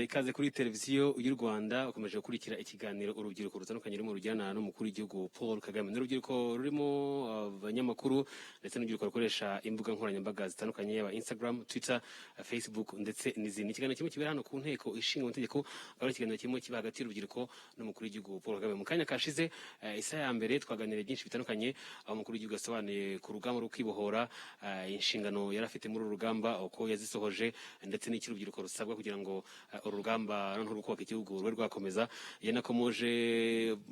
ikaze kuri televiziyo y'u Rwanda ukomeje gukurikira ikiganiro urubyiruko rutandukanye rurimo rujyana n'umukuru w'igihugu Paul Kagame. N'urubyiruko rurimo abanyamakuru ndetse n'urubyiruko rukoresha imbuga nkoranyambaga zitandukanye yaba Instagram, Twitter, Facebook ndetse n'izindi. Ikiganiro kimwe kibera hano ku nteko ishinga amategeko, aho ikiganiro kimwe kiba hagati y'urubyiruko n'umukuru w'igihugu Paul Kagame. Mu kanya kashize isaha ya mbere twaganiriye byinshi bitandukanye, aho umukuru w'igihugu yasobanuye ku rugamba rwo kwibohora, inshingano yari afite muri uru rugamba, uko yazisohoje ndetse n'iki urubyiruko rusabwa kugira ngo urugamba rwo kubaka igihugu rwe rwakomeza. Yanakomoje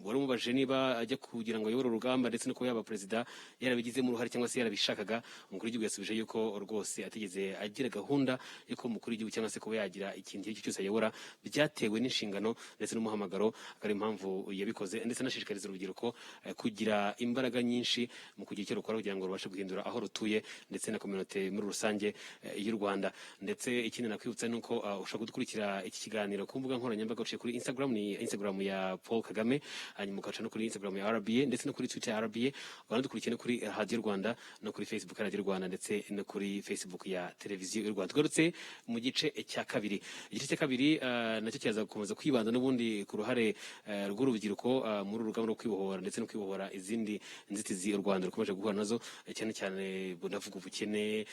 wari umubaje niba ajya kugira ngo ayobore urugamba ndetse no kuba yaba perezida yarabigizemo uruhare cyangwa se yarabishakaga. Umukuru w'igihugu yasubije yuko rwose atigeze agira gahunda yuko umukuru w'igihugu cyangwa se kuba yagira ikintu icyo cyose ayobora byatewe n'inshingano ndetse n'umuhamagaro, akari impamvu yabikoze, ndetse anashishikariza urubyiruko kugira imbaraga nyinshi mu kugira icyo rukora kugira ngo rubashe guhindura aho rutuye ndetse na community muri rusange y'u Rwanda. Ndetse ikindi nakwibutsa nuko ushobora gukurikira iki kiganiro ku mbuga nkoranyambaga uciye kuri Instagram, ni Instagram ya Paul Kagame, hanyuma ugaca no kuri Instagram ya RBA ndetse no kuri Twitter ya RBA, ukanadukurikiye no kuri Radio Rwanda no kuri Facebook ya Radio Rwanda ndetse no kuri Facebook ya televiziyo y'u Rwanda. Tugarutse mu gice cya kabiri. Igice cya kabiri nacyo cyaza gukomeza kwibanda n'ubundi ku ruhare rw'urubyiruko muri urugamba rwo kwibohora ndetse no kwibohora izindi nzitizi u Rwanda rukomeje guhura nazo, cyane cyane ndavuga ubukene,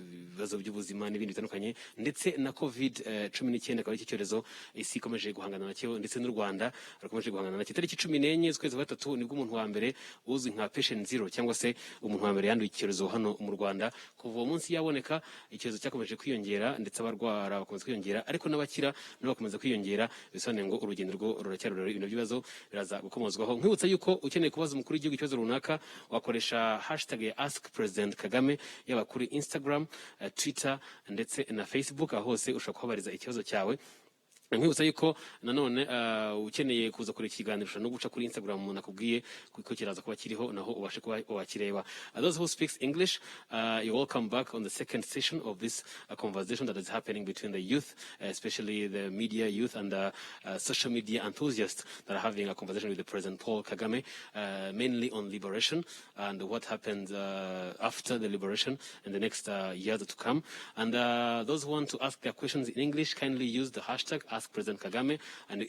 ibibazo by'ubuzima n'ibindi bitandukanye, ndetse na COVID-19 akaba ari icyorezo isi ikomeje guhangana nacyo ndetse n'u Rwanda rukomeje guhangana nacyo. Tariki 14 z'ukwezi kwa gatatu nibwo umuntu wa mbere uzwi nka patient zero cyangwa se umuntu wa mbere yanduye icyorezo hano mu Rwanda. Kuva uwo munsi yaboneka icyorezo cyakomeje kwiyongera ndetse abarwara bakomeza kwiyongera, ariko n'abakira nabo bakomeza kwiyongera. Bisobanuye ngo urugendo rwo ruracyarura ibintu by'ibibazo biraza gukomozwaho. Nkwibutsa yuko ukeneye kubaza umukuru w'igihugu ikibazo runaka wakoresha hashtag ya Ask President Kagame, yaba kuri Instagram, Twitter ndetse na Facebook, aho hose ushobora kuhabariza ikibazo cyawe. Nkwibutsa yuko nanone ukeneye kuza kuri ikiganiro no guca kuri Instagram nakubwiye kuko kiraza kuba kiriho naho ubashe kuba wakireba. Those who speaks English, you're welcome back on the second session of this conversation that is happening between the youth, especially the media youth and the social media enthusiasts that are having a conversation with the President Paul Kagame, mainly on liberation and what happened after the liberation in the next years to come. And those who want to ask their questions in English, kindly use the hashtag Ask President Kagame, and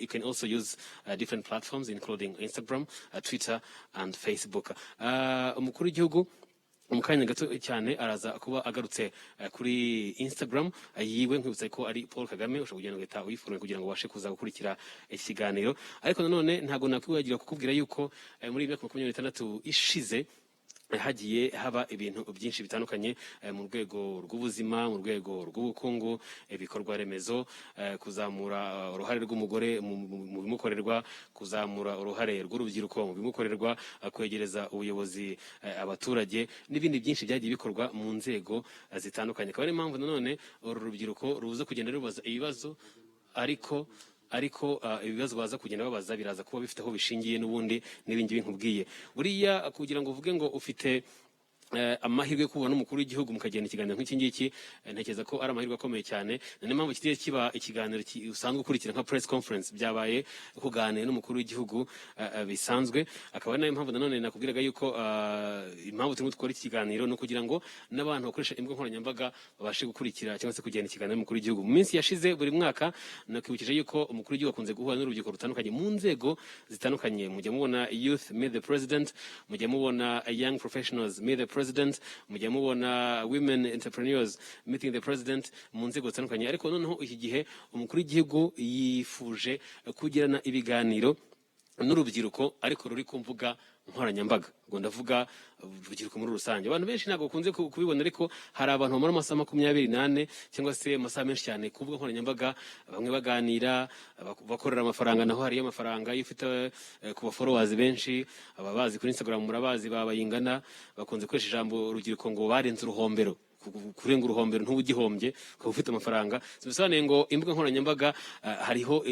you can also use different platforms including Instagram, Twitter and Facebook. Umukuru w'igihugu mu kanya gato cyane araza kuba agarutse kuri Instagram yiwe. Nkwibutsa ko ari Paul Kagame, ushobora kugenda ugahita uyifurwe kugira ngo ubashe kuza gukurikira iki kiganiro. Ariko nanone ntago nakwibagira kukubwira yuko muri 2026 ishize hagiye haba ibintu byinshi bitandukanye mu rwego rw'ubuzima, mu rwego rw'ubukungu, ibikorwa remezo, kuzamura uruhare rw'umugore mu bimukorerwa, kuzamura uruhare rw'urubyiruko mu bimukorerwa, kwegereza ubuyobozi abaturage n'ibindi byinshi byagiye bikorwa mu nzego zitandukanye. Akaba ari impamvu nanone uru rubyiruko ruza kugenda rubaza ibibazo, ariko ibibazo baza kugenda babaza biraza kuba bifite aho bishingiye n'ubundi n'ibindi binkubwiye. Buriya kugira ngo uvuge ngo ufite amahirwe kubona n'umukuru w'igihugu mukagenda ikiganiro nk'iki ngiki, ntekereza ko ari amahirwe akomeye cyane. Niyo mpamvu kigiye kiba ikiganiro usanzwe ukurikira nka press conference, byabaye kuganira n'umukuru w'igihugu bisanzwe. Akaba ari nayo mpamvu nanone nakubwiraga yuko impamvu turimo dukora iki kiganiro no kugira ngo n'abantu bakoresha imbuga nkoranyambaga babashe gukurikira cyangwa se kugenda ikiganiro n'umukuru w'igihugu. Mu minsi yashize buri mwaka nakwibukije yuko umukuru w'igihugu akunze guhura n'urubyiruko rutandukanye mu nzego zitandukanye. Mujya mubona youth meet the president, mujya mubona young professionals meet the president, mujya mubona women entrepreneurs meeting the president mu nzego zitandukanye. Ariko noneho iki gihe umukuru w'igihugu yifuje kugirana ibiganiro n'urubyiruko ariko ruri ku mbuga nkoranyambaga. Ngo ndavuga urubyiruko muri rusange. Abantu benshi ntabwo bakunze kubibona, ariko hari abantu bamara amasaha 28 cyangwa se amasaha menshi cyane ku mbuga nkoranyambaga, bamwe baganira, bakorera amafaranga. Naho hari amafaranga yifite ku ba followers benshi, ababazi kuri Instagram murabazi babayingana, bakunze kwesha ijambo urubyiruko ngo barenze uruhombero. Kurenga uruhombero ntubugihombye ko ufite amafaranga. Bisobanuye ngo imbuga nkoranyambaga hariho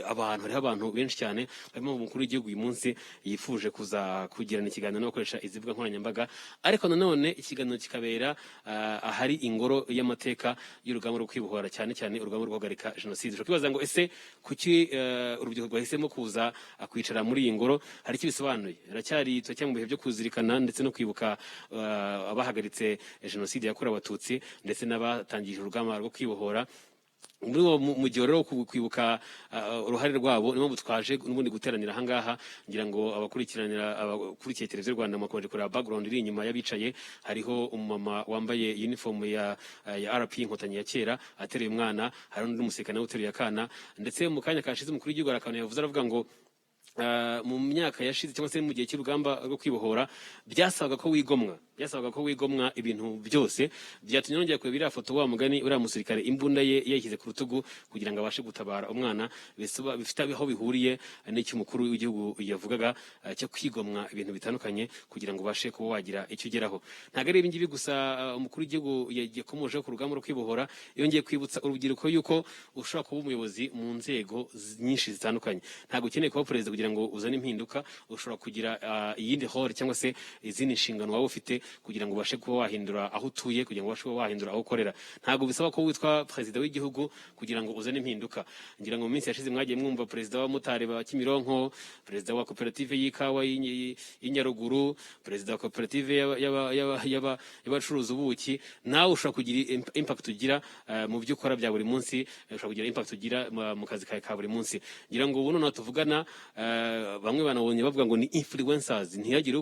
abantu benshi cyane. Harimo umukuru w'igihugu uyu munsi yifuje kuza kugirana ikiganiro no gukoresha izi mbuga nkoranyambaga, ariko nanone ikiganiro kikabera ahari ingoro y'amateka y'urugamba rwo kwibohora, cyane cyane urugamba rwo guhagarika jenoside. Ushobora kwibaza ngo ese kuki urubyiruko rwahisemo kuza kwicara muri iyi ngoro? Hari icyo bisobanuye. Iracyari mu bihe byo kuzirikana ndetse no kwibuka abahagaritse jenoside yakorewe Abatutsi ndetse n'abatangije urugamba rwo kwibohora. muri uwo mujyi rero kwibuka uruhare rwabo nibo mutwaje n'ubundi guteranira ahangaha ngira ngo abakurikiye televiziyo Rwanda makomeje kureba background iri inyuma y'abicaye hariho umumama wambaye uniform ya RP inkotanyi ya kera atereye umwana hari undi musekana uteruye akana ndetse mu kanya kashize umukuru w'igihugu arakana yavuze aravuga ngo mu myaka yashize cyangwa se mu gihe cy'urugamba rwo kwibohora byasabaga ko wigomwa ibintu byose byatumye nongera kureba iriya foto wa mugani uriya musirikare imbunda ye yayishyize ku rutugu kugira ngo abashe gutabara umwana bifite aho bihuriye n'icyo umukuru w'igihugu yavugaga cyo kwigomwa ibintu bitandukanye kugira ngo ubashe kuba wagira icyo ugeraho ntabwo ari ibingibi gusa umukuru w'igihugu yakomojeho ku rugamba rwo kwibohora yongeye kwibutsa urubyiruko yuko ushobora kuba umuyobozi mu nzego nyinshi zitandukanye ntabwo ukeneye kuba perezida kugira ngo uzane impinduka ushobora kugira iyindi hall cyangwa se izindi nshingano waba ufite kugira ngo ubashe kuba wahindura aho utuye kugira ngo ubashe kuba wahindura aho ukorera ntabwo bisaba ko witwa perezida w'igihugu kugira ngo uzane impinduka ngira ngo mu minsi yashize mwagiye mwumva perezida wa motari ba Kimironko perezida wa koperative y'ikawa y'Inyaruguru perezida wa koperative y'abacuruza ubuki nawe ushobora kugira impact ugira mu byo ukora bya buri munsi ushobora kugira impact ugira mu kazi kawe ka buri munsi ngira ngo ubu noneho tuvugana bamwe banabonye bavuga ngo ni influencers ntiyagire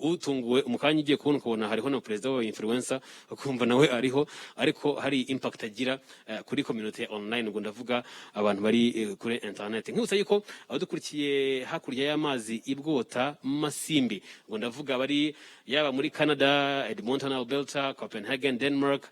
utunguwe umukanya ugiye kubona hariho na perezida wa influencer ukumva nawe ariho ariko hari impact agira kuri community online ubwo ndavuga abantu bari kuri internet nk'usa yuko abadukurikiye hakurya y'amazi ibwota Masimbi ubwo ndavuga bari yaba muri Canada Edmonton Alberta Copenhagen Denmark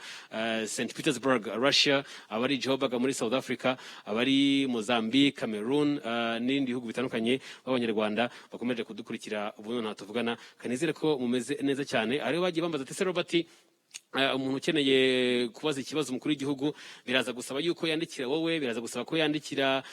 St Petersburg Russia abari Joburg muri South Africa abari Mozambique Cameroon n'indi bihugu bitandukanye b'abanyarwanda bakomeje kudukurikira ubu none tuvugana kanizere ko mumeze neza cyane ariho bagiye bambaza ati Robert umuntu ukeneye kubaza ikibazo umukuru w'igihugu biraza gusaba yuko yandikira wowe biraza gusaba ko yandikira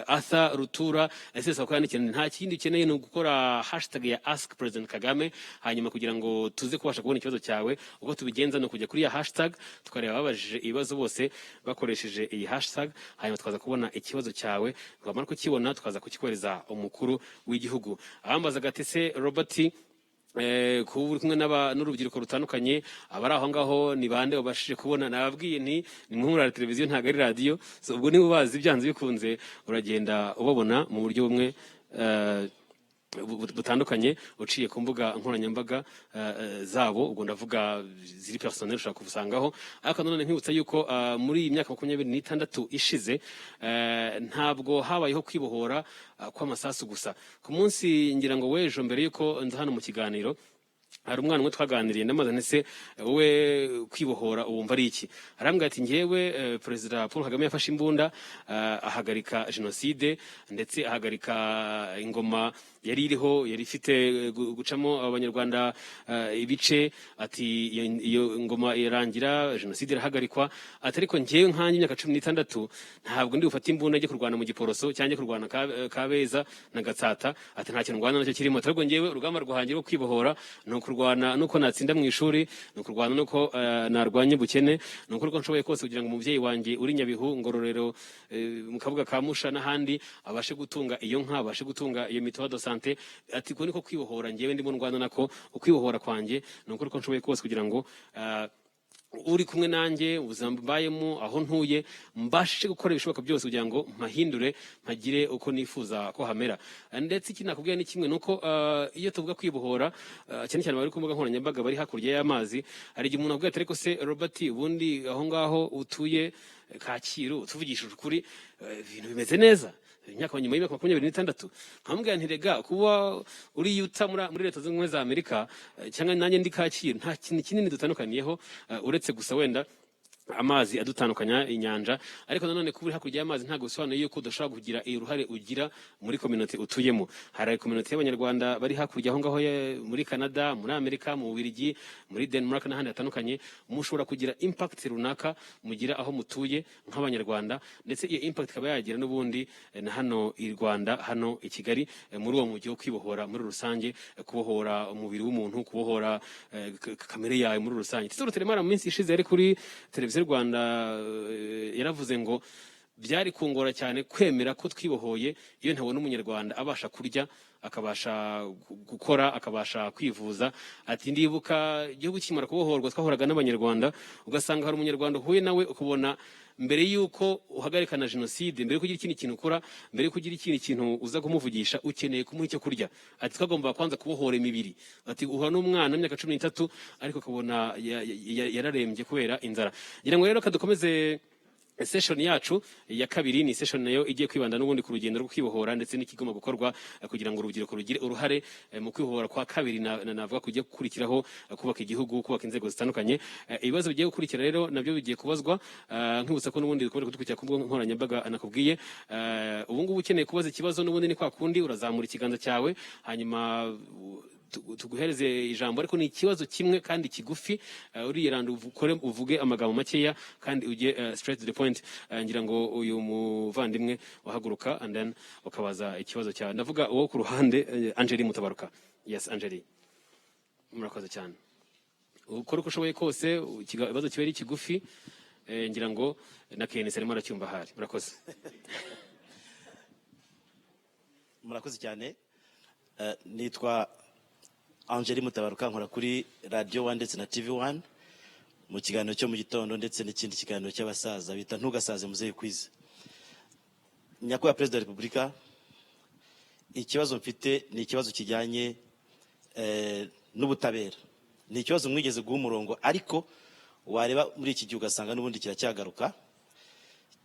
Arthur Rutura ese ko yandikira nta kindi ukeneye no gukora hashtag ya Ask President Kagame hanyuma kugira ngo tuze kubasha kubona ikibazo cyawe uko tubigenza no kujya kuri ya hashtag tukareba babajije ibibazo bose bakoresheje iyi hashtag hanyuma twaza kubona ikibazo cyawe twamara kukibona tukaza kukikohereza umukuru w'igihugu abambaza gatese Robert kuba uri kumwe n'urubyiruko rutandukanye abari aho ngaho ni bande babashije kubona nababwiye ni nk'umurara televiziyo ntabwo ari radiyo ubwo niba ubazi byanze bikunze uragenda ubabona mu buryo bumwe butandukanye uciye ku mbuga nkoranyambaga zabo ubwo ndavuga ziri personnel ushaka kubusangaho ariko none nkibutsa yuko muri iyi myaka 26 ishize ntabwo habayeho kwibohora kw'amasasu gusa ku munsi ngira ngo wejo mbere yuko nza hano mu kiganiro hari umwana umwe twaganiriye ndamaze nese wowe kwibohora ubumva ari iki arambwira ati ngewe perezida Paul Kagame yafashe imbunda ahagarika genocide ndetse ahagarika ingoma yari iriho yari ifite gucamo abanyarwanda ibice ati iyo ngoma irangira genocide irahagarikwa atariko ngewe nkanje imyaka 16 ntabwo ndi gufata imbunda ajye kurwana mu giporoso cyangwa kurwana kabeza na gatsata ati nta kintu ngwana nacyo kirimo tariko ngewe urugamba rwahangira rwo kwibohora no kurwana nuko natsinda mu ishuri no kurwana nuko narwanye bukene nuko uko nshoboye kose kugira ngo umuvyeyi wanje uri Nyabihu Ngororero mu kabuga ka Musha n'ahandi abashe gutunga iyo nka abashe gutunga iyo mitowa do sante ati ko niko kwibohora ngewe ndimo ndwana nako ukwibohora kwanje nuko uko nshoboye kose kugira ngo uri kumwe nanjye ubuzima mbayemo aho ntuye mbashe gukora ibishoboka byose kugira ngo mpahindure mpagire uko nifuza ko hamera ndetse iki nakubwiye ni kimwe nuko iyo tuvuga kwibohora cyane cyane bari ku mbuga nkoranyambaga bari hakurya y'amazi hari igihe umuntu avuga ati ariko se Robert ubundi aho ngaho utuye Kacyiru tuvugishije ukuri ibintu bimeze neza imyaka nyuma y'imyaka 26 nkambwira nti rega kuba uri yuta muri leta z'ubumwe za Amerika cyangwa nanjye ndi Kacyiru nta kintu kinini dutandukaniyeho uretse gusa wenda amazi adutandukanya inyanja ariko nanone kuburi hakurya y'amazi ntago bisobanuye yuko udashobora kugira uruhare ugira muri community utuyemo hari community y'abanyarwanda bari hakurya aho ngaho muri Canada muri Amerika mu Bubiligi muri Denmark n'ahandi hatandukanye mushobora kugira impact runaka mugira aho mutuye nk'abanyarwanda ndetse iyo impact ikaba yagira n'ubundi na hano i Rwanda hano i Kigali muri uwo mujyi wo kwibohora muri rusange kubohora umubiri w'umuntu kubohora kamere yawe muri rusange Tito Ruteremara mu minsi ishize ari kuri televiziyo Rwanda yaravuze ngo byari kungora cyane kwemera ko twibohoye iyo ntabona umunyarwanda abasha kurya akabasha gukora akabasha kwivuza. Ati ndibuka igihugu kimara kubohorwa twahoraga n'abanyarwanda, ugasanga hari umunyarwanda uhuye nawe ukubona mbere yuko uhagarika na jenoside, mbere kugira ikindi kintu ukora, mbere kugira ikindi kintu uza kumuvugisha, ukeneye kumuha icyo kurya. Ati twagomba kwanza kubohora imibiri. Ati uhura n'umwana w'imyaka 13 ariko ukabona yararembye kubera inzara. Ngira ngo rero kadukomeze session yacu ya kabiri. Ni session nayo igiye kwibanda n'ubundi ku rugendo rwo kwibohora ndetse n'ikigomba gukorwa kugira ngo urubyiruko rugire uruhare mu kwibohora kwa kabiri. Navuga kujya gukurikiraho kubaka igihugu, kubaka inzego zitandukanye. Ibibazo bigiye gukurikira rero nabyo bigiye kubazwa, nkibutsa ko n'ubundi dukomeje kudukurikira ku mbuga nkoranyambaga anakubwiye. Ubu ngubu ukeneye kubaza ikibazo n'ubundi ni kwa kundi urazamura ikiganza cyawe, hanyuma tuguhereze ijambo, ariko ni ikibazo kimwe kandi kigufi. Uriyeranda uvuge amagambo makeya kandi ujye straight to the point. Ngira ngo uyu muvandimwe wahaguruka and then ukabaza ikibazo cyawe. Ndavuga uwo ku ruhande, Angeli Mutabaruka. Yes, Angeli, murakoze cyane. Ukora uko ushoboye kose, ikibazo kibe ari kigufi. Ngira ngo na Kenesi arimo aracyumva hari. Murakoze. Murakoze cyane. Nitwa Angeli Mutabaruka, nkora kuri Radio 1 ndetse na TV 1 mu kiganiro cyo mu gitondo ndetse n'ikindi kiganiro cy'abasaza bita ntugasaze muzehe kwiza. Nyakubahwa Perezida wa Repubulika, ikibazo mfite ni ikibazo kijyanye n'ubutabera. Ni ikibazo mwigeze guha umurongo, ariko wareba muri iki gihe ugasanga n'ubundi kiracyagaruka.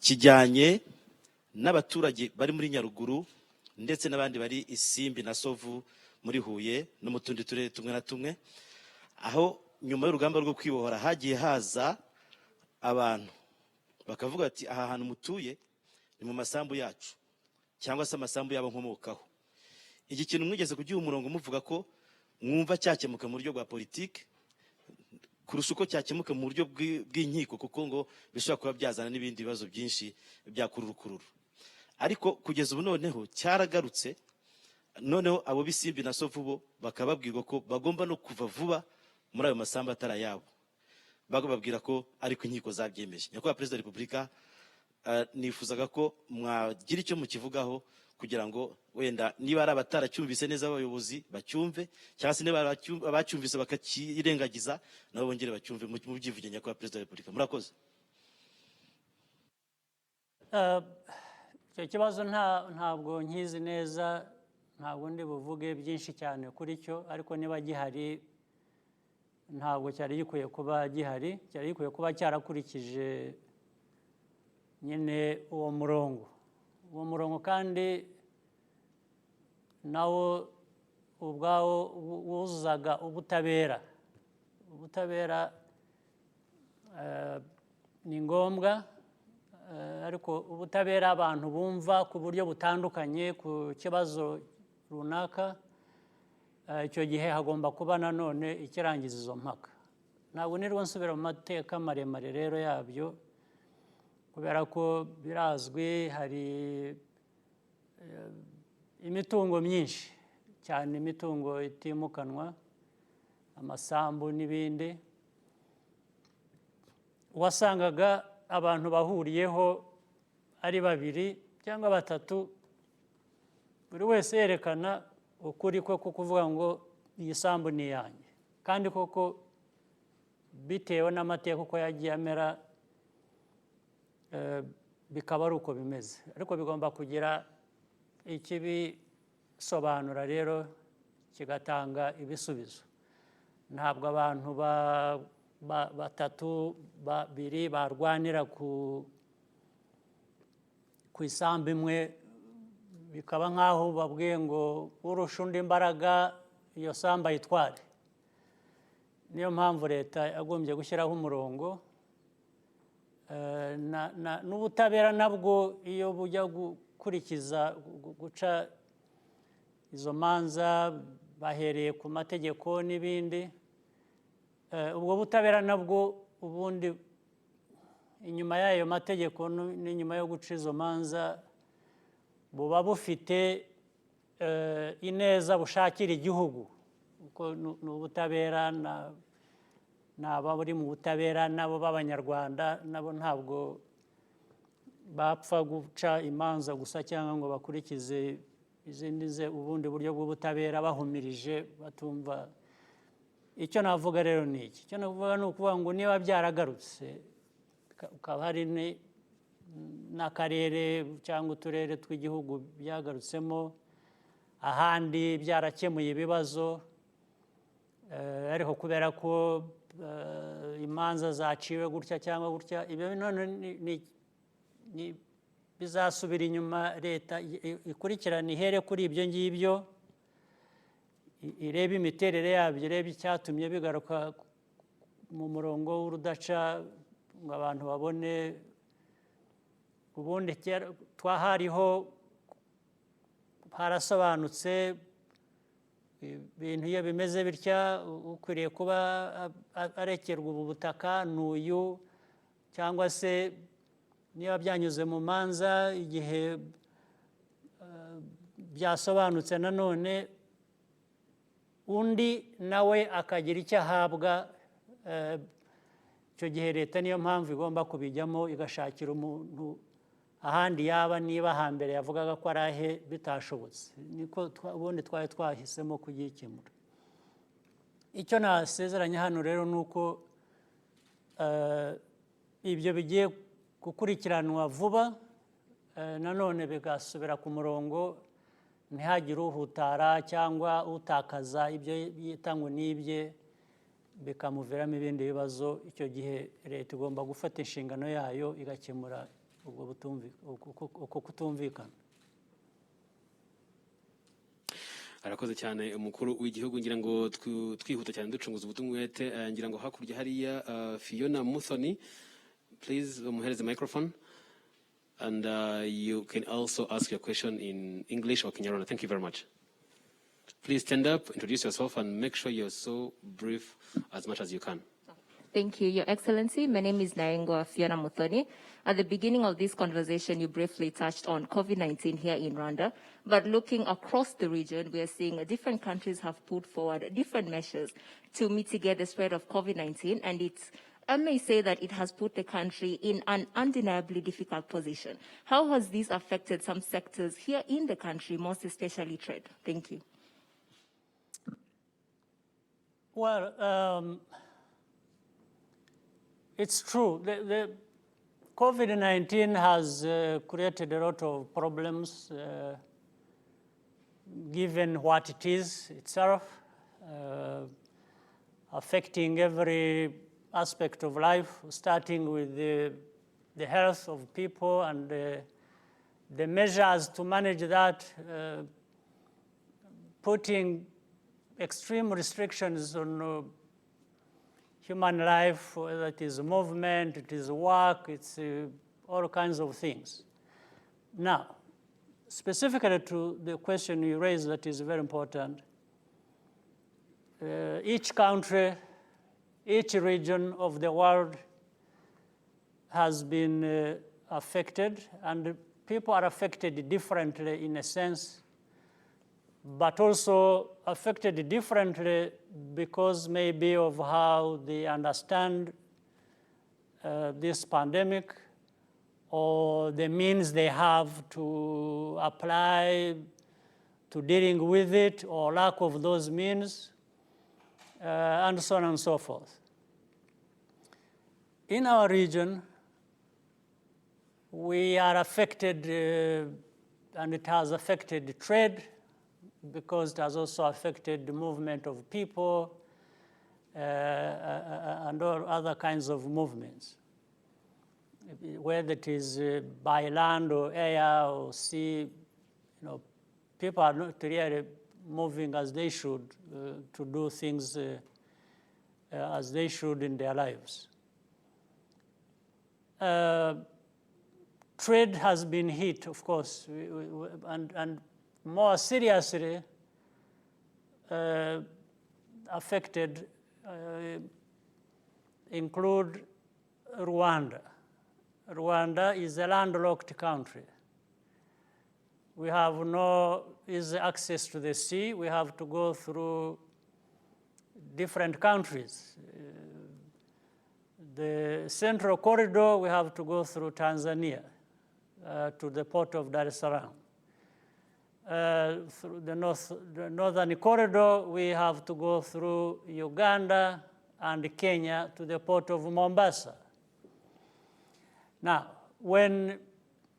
Kijyanye n'abaturage bari muri Nyaruguru ndetse n'abandi bari Isimbi na Sovu muri Huye no mu tundi turere tumwe na tumwe, aho nyuma y'urugamba rwo kwibohora hagiye haza abantu bakavuga ati aha hantu mutuye ni mu masambu yacu cyangwa se amasambu yabo nkomokaho. Iki kintu mwigeze kugiha umurongo muvuga ko mwumva cyakemuka mu buryo bwa politike kurusha uko cyakemuka mu buryo bw'inkiko, kuko ngo bishobora kuba byazana n'ibindi bibazo byinshi byakururukururu. Ariko kugeza ubu noneho cyaragarutse, noneho abo b'Isimbi na Sovu bo bakababwirwa ko bagomba no kuva vuba muri ayo masambu atari ayabo. Bagababwira ko ariko inkiko zabyemeje. Nyakubahwa Perezida wa Repubulika, nifuzaga ko mwagira icyo mukivugaho kugira ngo wenda niba ari abataracyumvise neza abayobozi bacyumve, cyangwa se niba abacyumvise bakakirengagiza nabo bongere bacyumve mu byivuge. Nyakubahwa Perezida wa Repubulika, murakoze. Icyo kibazo ntabwo nkizi neza, ntabwo ndi buvuge byinshi cyane kuri cyo, ariko niba gihari ntabwo cyari gikwiye kuba gihari. Cyari gikwiye kuba cyarakurikije nyine uwo murongo kandi nawo ubwawo wuzuzaga ubutabera. Ni ngombwa, ariko ubutabera abantu bumva ku buryo butandukanye ku kibazo runaka. Icyo gihe hagomba kuba nanone ikirangiza izo mpaka. Ntabwo nirwo nsubira mu mateka maremare rero yabyo, kubera ko birazwi. Hari imitungo myinshi cyane, imitungo itimukanwa, amasambu n'ibindi, wasangaga abantu bahuriyeho ari babiri cyangwa batatu, buri wese yerekana ukuri kwe ko kuvuga ngo iyi sambu ni yanjye, kandi koko bitewe n'amateka uko yagiye amera bikaba ari uko bimeze. Ariko bigomba kugira ikibisobanura rero kigatanga ibisubizo. Ntabwo abantu batatu babiri barwanira ku isambu imwe, bikaba nk'aho babwiye ngo urusha undi imbaraga iyo sambu ayitware. Niyo mpamvu leta yagombye gushyiraho umurongo. N'ubutabera nabwo iyo bujya gukurikiza guca izo manza bahereye ku mategeko n'ibindi, ubwo butabera nabwo ubundi inyuma y'ayo mategeko n'inyuma yo guca izo manza buba bufite ineza bushakira igihugu. Kuko ni ubutabera, n'aba bari mu butabera nabo b'Abanyarwanda nabo ntabwo bapfa guca imanza gusa cyangwa ngo bakurikize izindi ubundi buryo bw'ubutabera bahumirije batumva. Icyo navuga rero ni iki, icyo navuga ni ukuvuga ngo niba byaragarutse ukaba hari n'akarere cyangwa uturere tw'igihugu byagarutsemo, ahandi byarakemuye ibibazo, ariko kubera ko imanza zaciwe gutya cyangwa gutya, ibyo none bizasubira inyuma. Leta ikurikirana ihere kuri ibyo ngibyo, irebe imiterere yabyo, irebe icyatumye bigaruka mu murongo w'urudaca ngo abantu babone. Ubundi twahariho harasobanutse, ibintu iyo bimeze bitya ukwiriye kuba arekerwa ubu butaka n'uyu, cyangwa se niba byanyuze mu manza igihe byasobanutse nanone undi nawe akagira icyo ahabwa. Icyo gihe leta niyo mpamvu igomba kubijyamo igashakira umuntu ahandi yaba, niba hambere yavugaga ko ari ahe bitashobotse, niko ubundi twari twahisemo kugikemura. Icyo nasezeranya hano rero ni uko ibyo bigiye gukurikiranwa vuba, nanone bigasubira ku murongo, ntihagire uhutara cyangwa utakaza ibyo yita ngo nibye bikamuviramo ibindi bibazo. Icyo gihe leta igomba gufata inshingano yayo igakemura uko kutumvikana. Arakoze cyane umukuru w'igihugu. Ngira ngo twihuta cyane ducunguza ubutumwete. Ngira ngo hakurya hariya Fiona Muthoni, please umuhereze microphone, and you can also ask your question in English or Kinyarwanda. Thank you very much. Please stand up, introduce yourself, and make sure you're so brief as much as you can. Thank you, Your Excellency. My name is Naengwa Fiona Muthoni. At the beginning of this conversation, you briefly touched on COVID-19 here in Rwanda, but looking across the region, we are seeing different countries have put forward different measures to mitigate the spread of COVID-19, and I may say that it has put the country in an undeniably difficult position. How has this affected some sectors here in the country, most especially trade? Thank you. Well, it's true. The COVID-19 has created a lot of problems, given what it is itself, affecting every aspect of life, starting with the health of people and the measures to manage that, putting extreme restrictions on human life, whether it is movement, it is work, it's all kinds of things. Now, specifically to the question you raised that is very important, each country, each region of the world has been affected, and people are affected differently in a sense, but also affected differently because maybe of how they understand this pandemic or the means they have to apply to dealing with it or lack of those means, and so on and so forth. In our region, we are affected, and it has affected trade, because it has also affected the movement of people and all other kinds of movements, whether it is by land or air or sea. People are not really moving as they should to do things as they should in their lives. Trade has been hit, of course, and more seriously affected include Rwanda. Rwanda is a landlocked country. We have no easy access to the sea. We have to go through different countries. The central corridor, we have to go through Tanzania. to the port of Dar es Salaam. Through the northern corridor, we have to go through Uganda and Kenya to the port of Mombasa. Now, when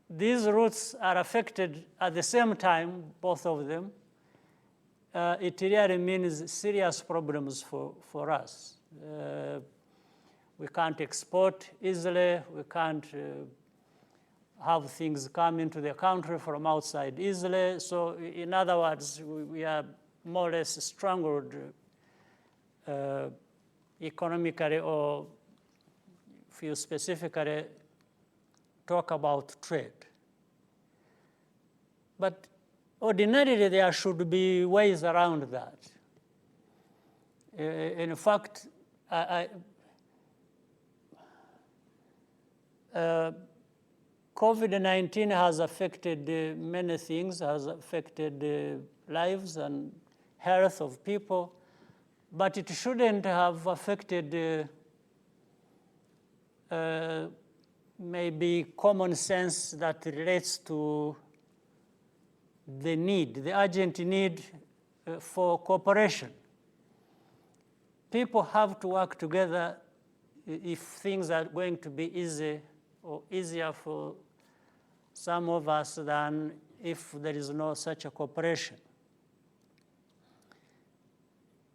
these routes are affected at the same time, both of them, it really means serious problems for us. We can't export easily, we can't have things come into the country from outside easily. So in other words, we are more or less strangled economically, or if you specifically talk about trade. But ordinarily, there should be ways around that. In fact, COVID-19 has affected many things, has affected lives and health of people, but it shouldn't have affected maybe common sense that relates to the need, the urgent need for cooperation. People have to work together if things are going to be easy or easier for some of us than if there is no such a cooperation.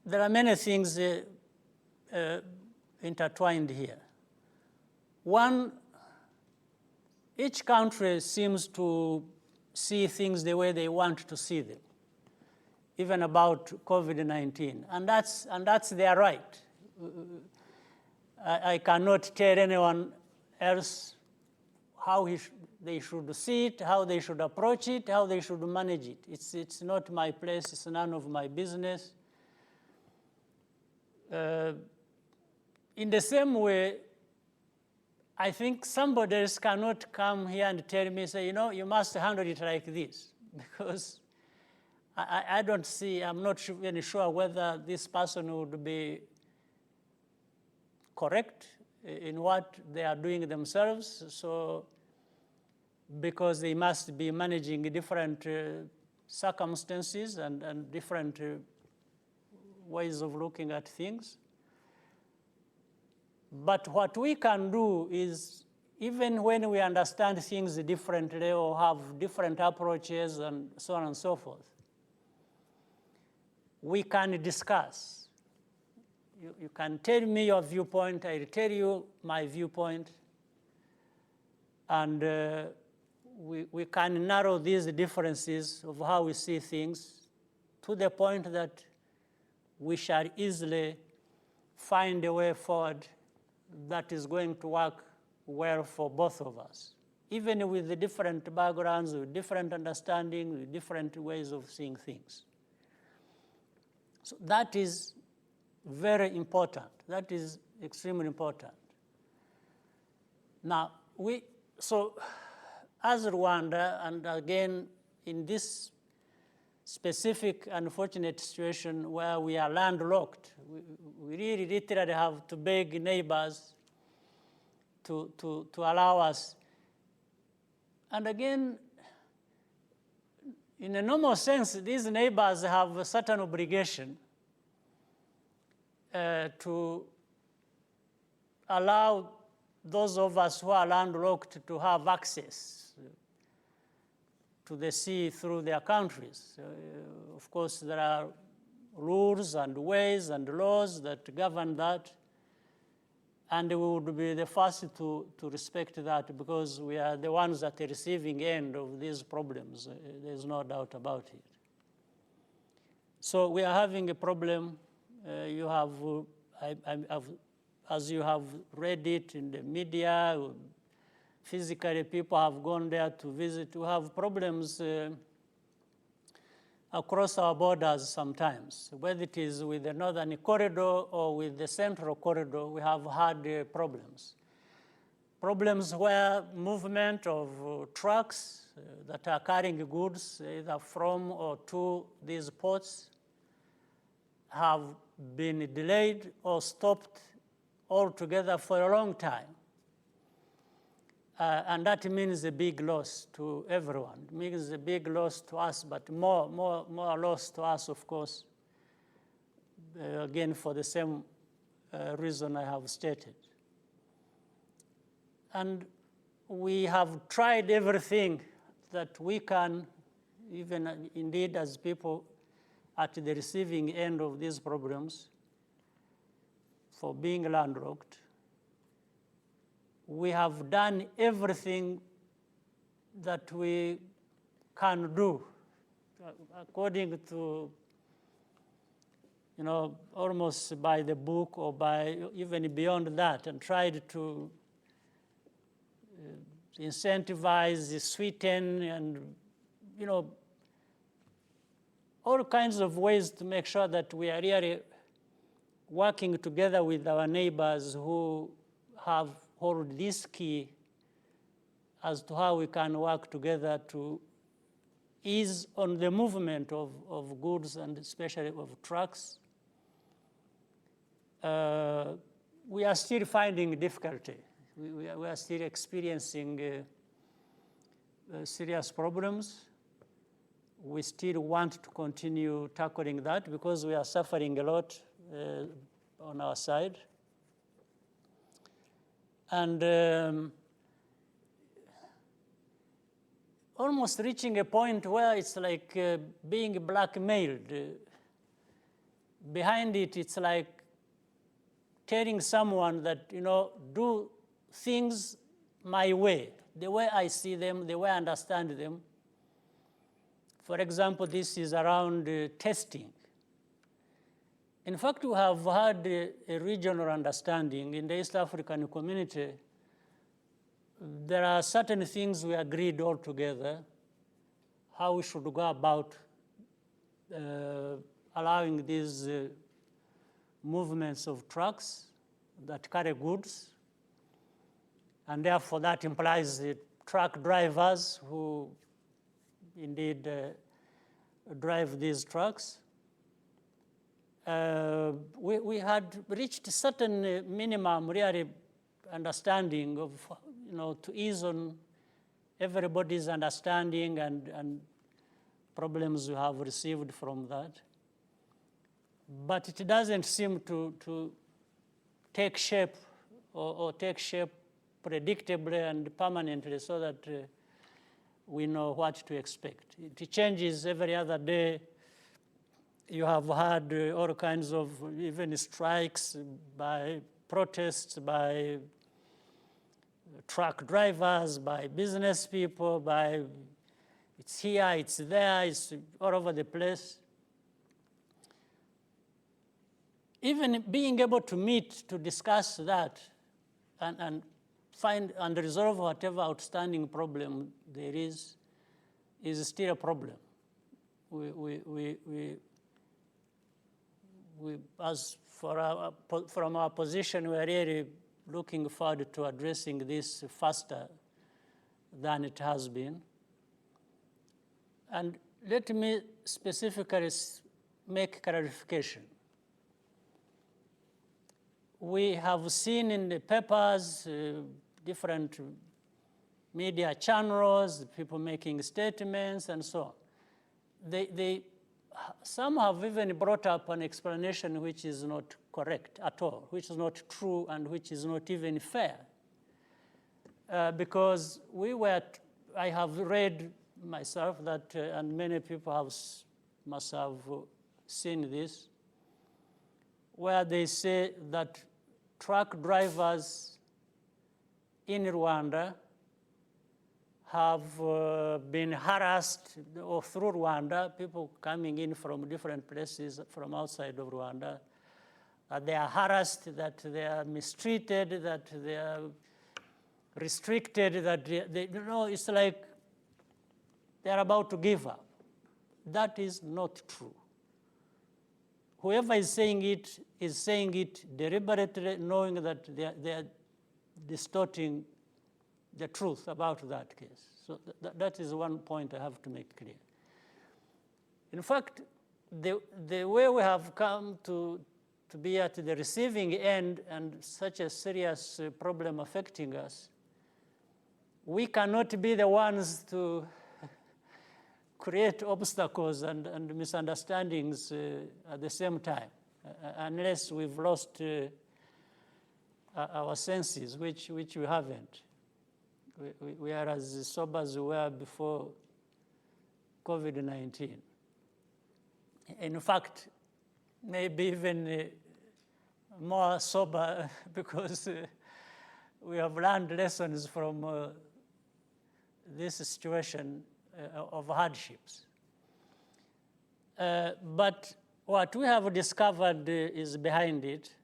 There are many things intertwined here. One, each country seems to see things the way they want to see them, even about COVID-19, and that's their right. I cannot tell anyone else how they should see it, how they should approach it, how they should manage it. It's not my place, it's none of my business. In the same way, I think somebody else cannot come here and tell me, say, you know, you must handle it like this, because I don't see, I'm not really sure whether this person would be correct in what they are doing themselves. So, because they must be managing different circumstances and different ways of looking at things. But what we can do is, even when we understand things differently or have different approaches and so on and so forth, we can discuss. You can tell me your viewpoint, I'll tell you my viewpoint, and we can narrow these differences of how we see things to the point that we shall easily find a way forward that is going to work well for both of us, even with the different backgrounds, with different understanding, with different ways of seeing things. So that is very important. That is extremely important. Now, so as Rwanda, and again, in this specific unfortunate situation where we are landlocked, we really literally have to beg neighbors to allow us. And again, in a normal sense, these neighbors have a certain obligation to allow those of us who are landlocked to have access to the sea through their countries. Of course, there are rules and ways and laws that govern that, and we would be the first to respect that, because we are the ones at the receiving end of these problems. There's no doubt about it. So we are having a problem. You have, as you have read it in the media, physically people have gone there to visit. We have problems across our borders sometimes, whether it is with the northern corridor or with the central corridor. We have had problems. Problems where movement of trucks that are carrying goods either from or to these ports have been delayed or stopped altogether for a long time. And that means a big loss to everyone. It means a big loss to us, but more loss to us, of course, again, for the same reason I have stated. And we have tried everything that we can, even indeed as people at the receiving end of these problems, for being landlocked. We have done everything that we can do according to, almost by the book or by even beyond that, and tried to incentivize, sweeten, and, all kinds of ways to make sure that we are really working together with our neighbors who hold this key as to how we can work together to ease on the movement of goods and especially of trucks. We are still finding difficulty. We are still experiencing serious problems. We still want to continue tackling that because we are suffering a lot on our side. And almost reaching a point where it's like being blackmailed. Behind it, it's like telling someone that, do things my way, the way I see them, the way I understand them. For example, this is around testing. In fact, we have had a regional understanding in the East African community. There are certain things we agreed all together, how we should go about allowing these movements of trucks that carry goods. And therefore, that implies the truck drivers who indeed drive these trucks. We had reached a certain minimum, really, understanding of, to ease on everybody's understanding and problems we have received from that. But it doesn't seem to take shape or take shape predictably and permanently so that we know what to expect. It changes every other day. You have had all kinds of even strikes by protests, by truck drivers, by business people, by it's here, it's there, it's all over the place. Even being able to meet to discuss that and find and resolve whatever outstanding problem there is still a problem. As for from our position, we are really looking forward to addressing this faster than it has been. And let me specifically make clarification. We have seen in the papers, different media channels, people making statements and so on. Some have even brought up an explanation which is not correct at all, which is not true and which is not even fair. Because I have read myself that, and many people must have seen this, where they say that truck drivers in Rwanda have been harassed, or through Rwanda, people coming in from different places from outside of Rwanda, that they are harassed, that they are mistreated, that they are restricted, that it's like they're about to give up. That is not true. Whoever is saying it deliberately, knowing that they are distorting the truth about that case. So that is one point I have to make clear. In fact, the way we have come to be at the receiving end and such a serious problem affecting us we cannot be the ones to create obstacles and misunderstandings at the same time, unless we've lost our senses, which we haven't. We are as sober as we were before COVID-19. In fact, maybe even more sober because we have learned lessons from this situation of hardships. But what we have discovered is behind it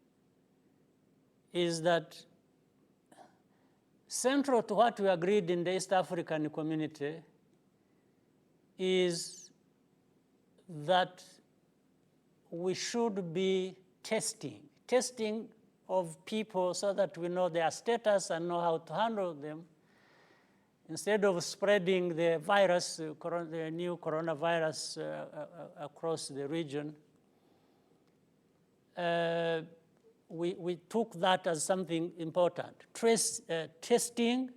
is that central to what we agreed in the East African community is that we should be testing of people so that we know their status and know how to handle them, instead of spreading the virus, the new coronavirus across the region. We took that as something important. Testing,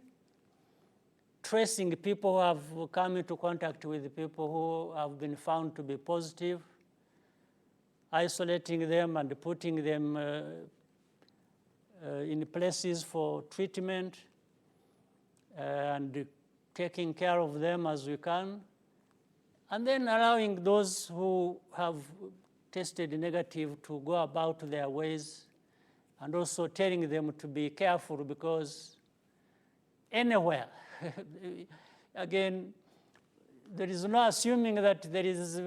tracing people who have come into contact with people who have been found to be positive, isolating them and putting them in places for treatment, and taking care of them as we can, and then allowing those who have tested negative to go about their ways, and also telling them to be careful because anywhere, again, there is no assuming that there is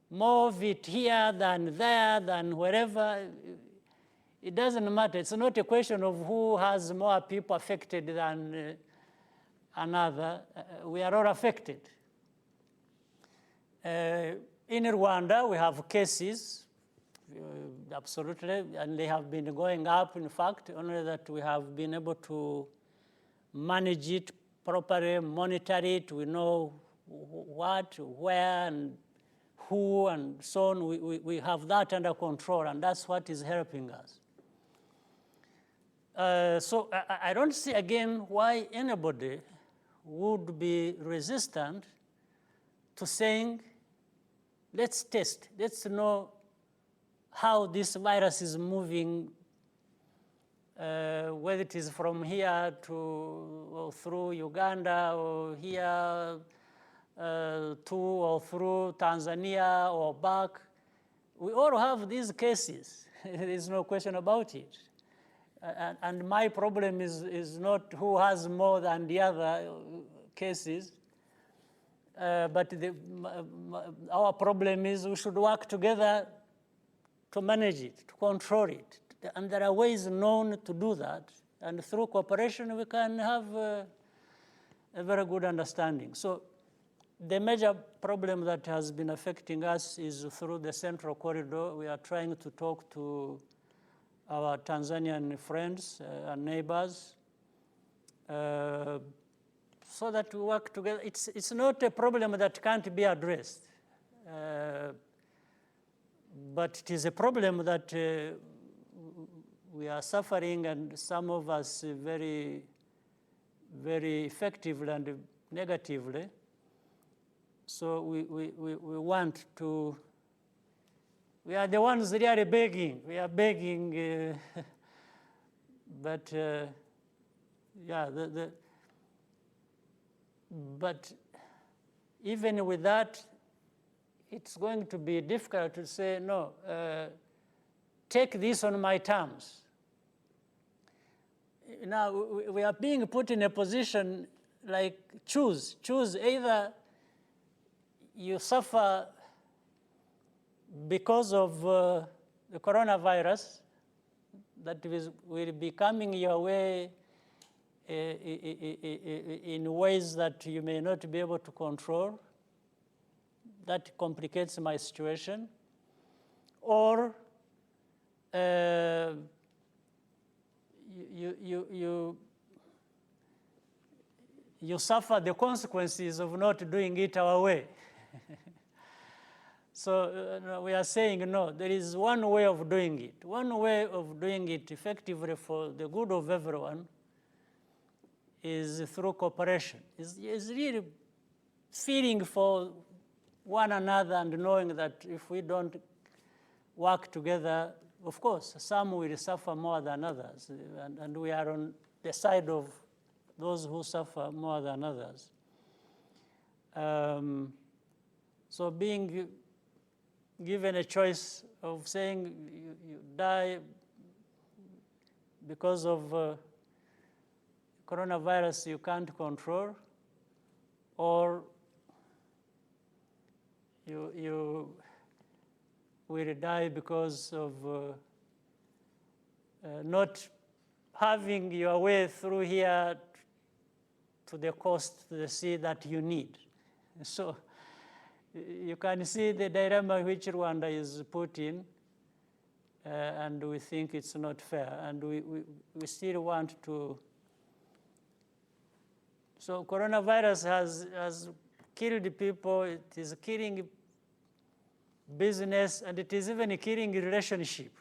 more of it here than there than wherever. It doesn't matter. It's not a question of who has more people affected than another. We are all affected. In Rwanda, we have cases, absolutely, and they have been going up, in fact, only that we have been able to manage it properly, monitor it. We know what, where, and who, and so on. We have that under control, and that's what is helping us. So I don't see, again, why anybody would be resistant to saying, let's test, let's know how this virus is moving, whether it is from here to, or through Uganda, or here to or through Tanzania or back. We all have these cases. There is no question about it. And my problem is not who has more than the other cases, but our problem is we should work together to manage it, to control it. And there are ways known to do that. And through cooperation, we can have a very good understanding. So the major problem that has been affecting us is through the Central Corridor. We are trying to talk to our Tanzanian friends and neighbors so that we work together. It's not a problem that can't be addressed, but it is a problem that we are suffering, and some of us very, very effectively and negatively. So we want to. We are the ones really begging. We are begging, but yeah. But even with that, it's going to be difficult to say no. Take this on my terms. Now we are being put in a position like choose either you suffer because of the coronavirus that will be coming your way in ways that you may not be able to control. That complicates my situation. Or you suffer the consequences of not doing it our way. So we are saying, no, there is one way of doing it. One way of doing it effectively for the good of everyone is through cooperation. Is really feeling for one another and knowing that if we don't work together, of course, some will suffer more than others, and we are on the side of those who suffer more than others. So being given a choice of saying you die because of coronavirus you can't control, or you will die because of not having your way through here to the coast, to the sea that you need. So you can see the dilemma which Rwanda is put in, and we think it's not fair, and we still want to. So coronavirus has killed people, it is killing business, and it is even killing relationship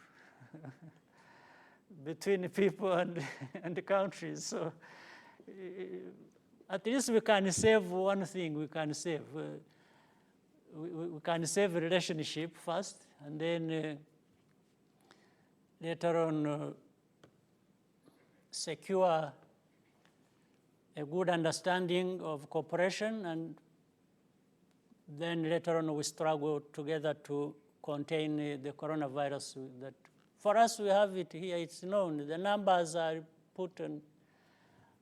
between people and the countries. So at least we can save one thing we can save. We can save relationship first, and then later on secure a good understanding of cooperation, and then later on we struggle together to contain the coronavirus. That for us, we have it here, it's known. The numbers are put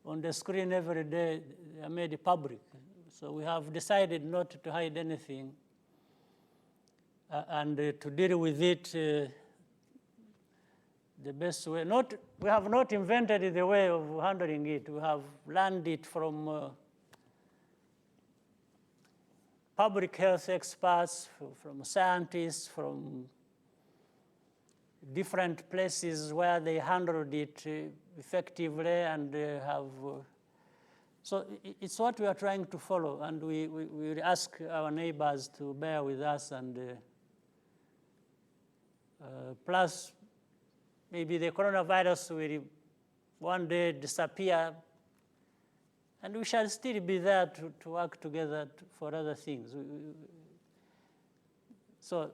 on the screen every day, they are made public. So we have decided not to hide anything and to deal with it the best way. We have not invented the way of handling it. We have learned it from public health experts, from scientists, from different places where they handled it effectively and have. So it's what we are trying to follow, and we ask our neighbors to bear with us, and plus maybe the coronavirus will one day disappear, and we shall still be there to work together for other things. So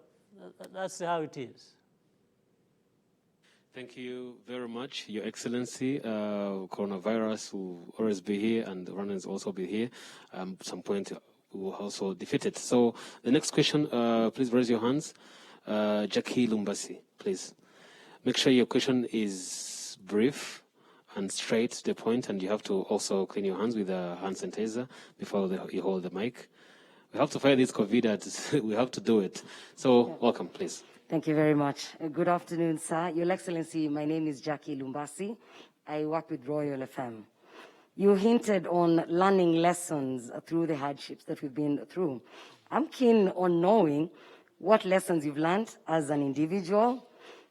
that's how it is. Thank you very much, Your Excellency. Coronavirus will always be here, and Rwandans will also be here. At some point, we will also defeat it. So the next question, please raise your hands. Jackie Lumbasi, please. Make sure your question is brief and straight to the point, and you have to also clean your hands with a hand sanitizer before you hold the mic. We have to fight this COVID, we have to do it. So welcome, please. Thank you very much. Good afternoon, sir. Your Excellency, my name is Jackie Lumbasi. I work with Royal FM. You hinted on learning lessons through the hardships that we've been through. I'm keen on knowing what lessons you've learned as an individual,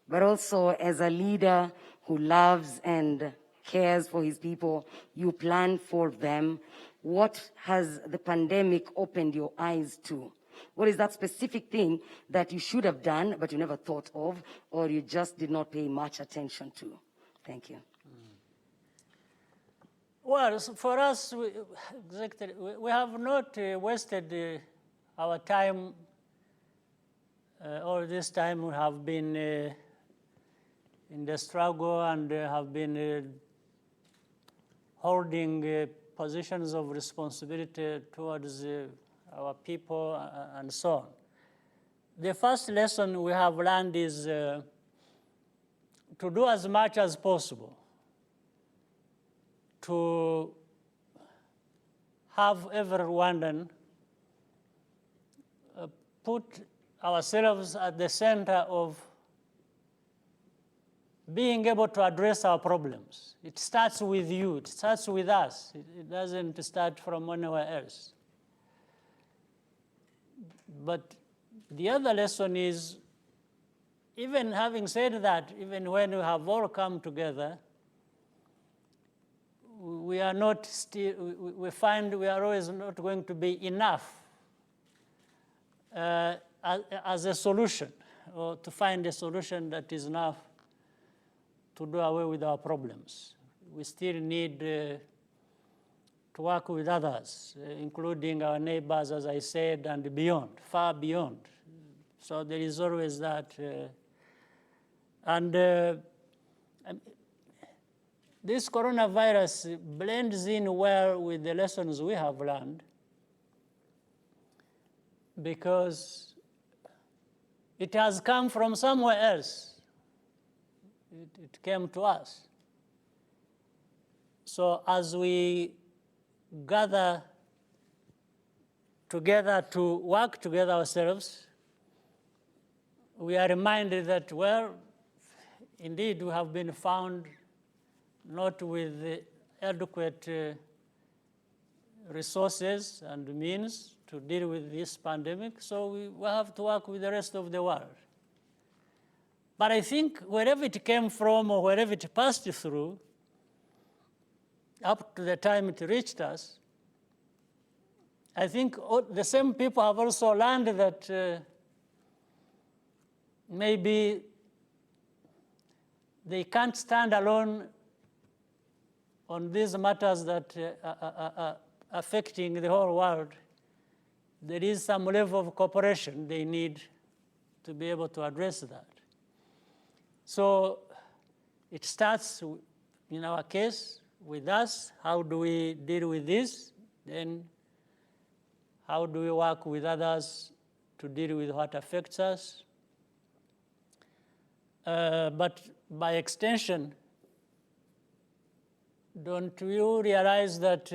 but also as a leader who loves and cares for his people. You plan for them. What has the pandemic opened your eyes to? What is that specific thing that you should have done, but you never thought of, or you just did not pay much attention to? Thank you. Well, for us, we have not wasted our time. All this time we have been in the struggle and have been holding positions of responsibility towards our people and so on. The first lesson we have learned is to do as much as possible to have every Rwandan put ourselves at the center of being able to address our problems. It starts with you, it starts with us. It doesn't start from anywhere else. But the other lesson is, even having said that, even when we have all come together, we are not still, we find we are always not going to be enough as a solution, or to find a solution that is enough to do away with our problems. We still need to work with others, including our neighbors, as I said, and beyond, far beyond. So there is always that. This coronavirus blends in well with the lessons we have learned, because it has come from somewhere else. It came to us. So as we gather together to work together ourselves, we are reminded that, well, indeed, we have been found not with adequate resources and means to deal with this pandemic, so we will have to work with the rest of the world. But I think wherever it came from or wherever it passed through, up to the time it reached us, I think the same people have also learned that maybe they can't stand alone on these matters that are affecting the whole world. There is some level of cooperation they need to be able to address that. So it starts, in our case, with us. How do we deal with this? Then how do we work with others to deal with what affects us? But by extension, don't you realize that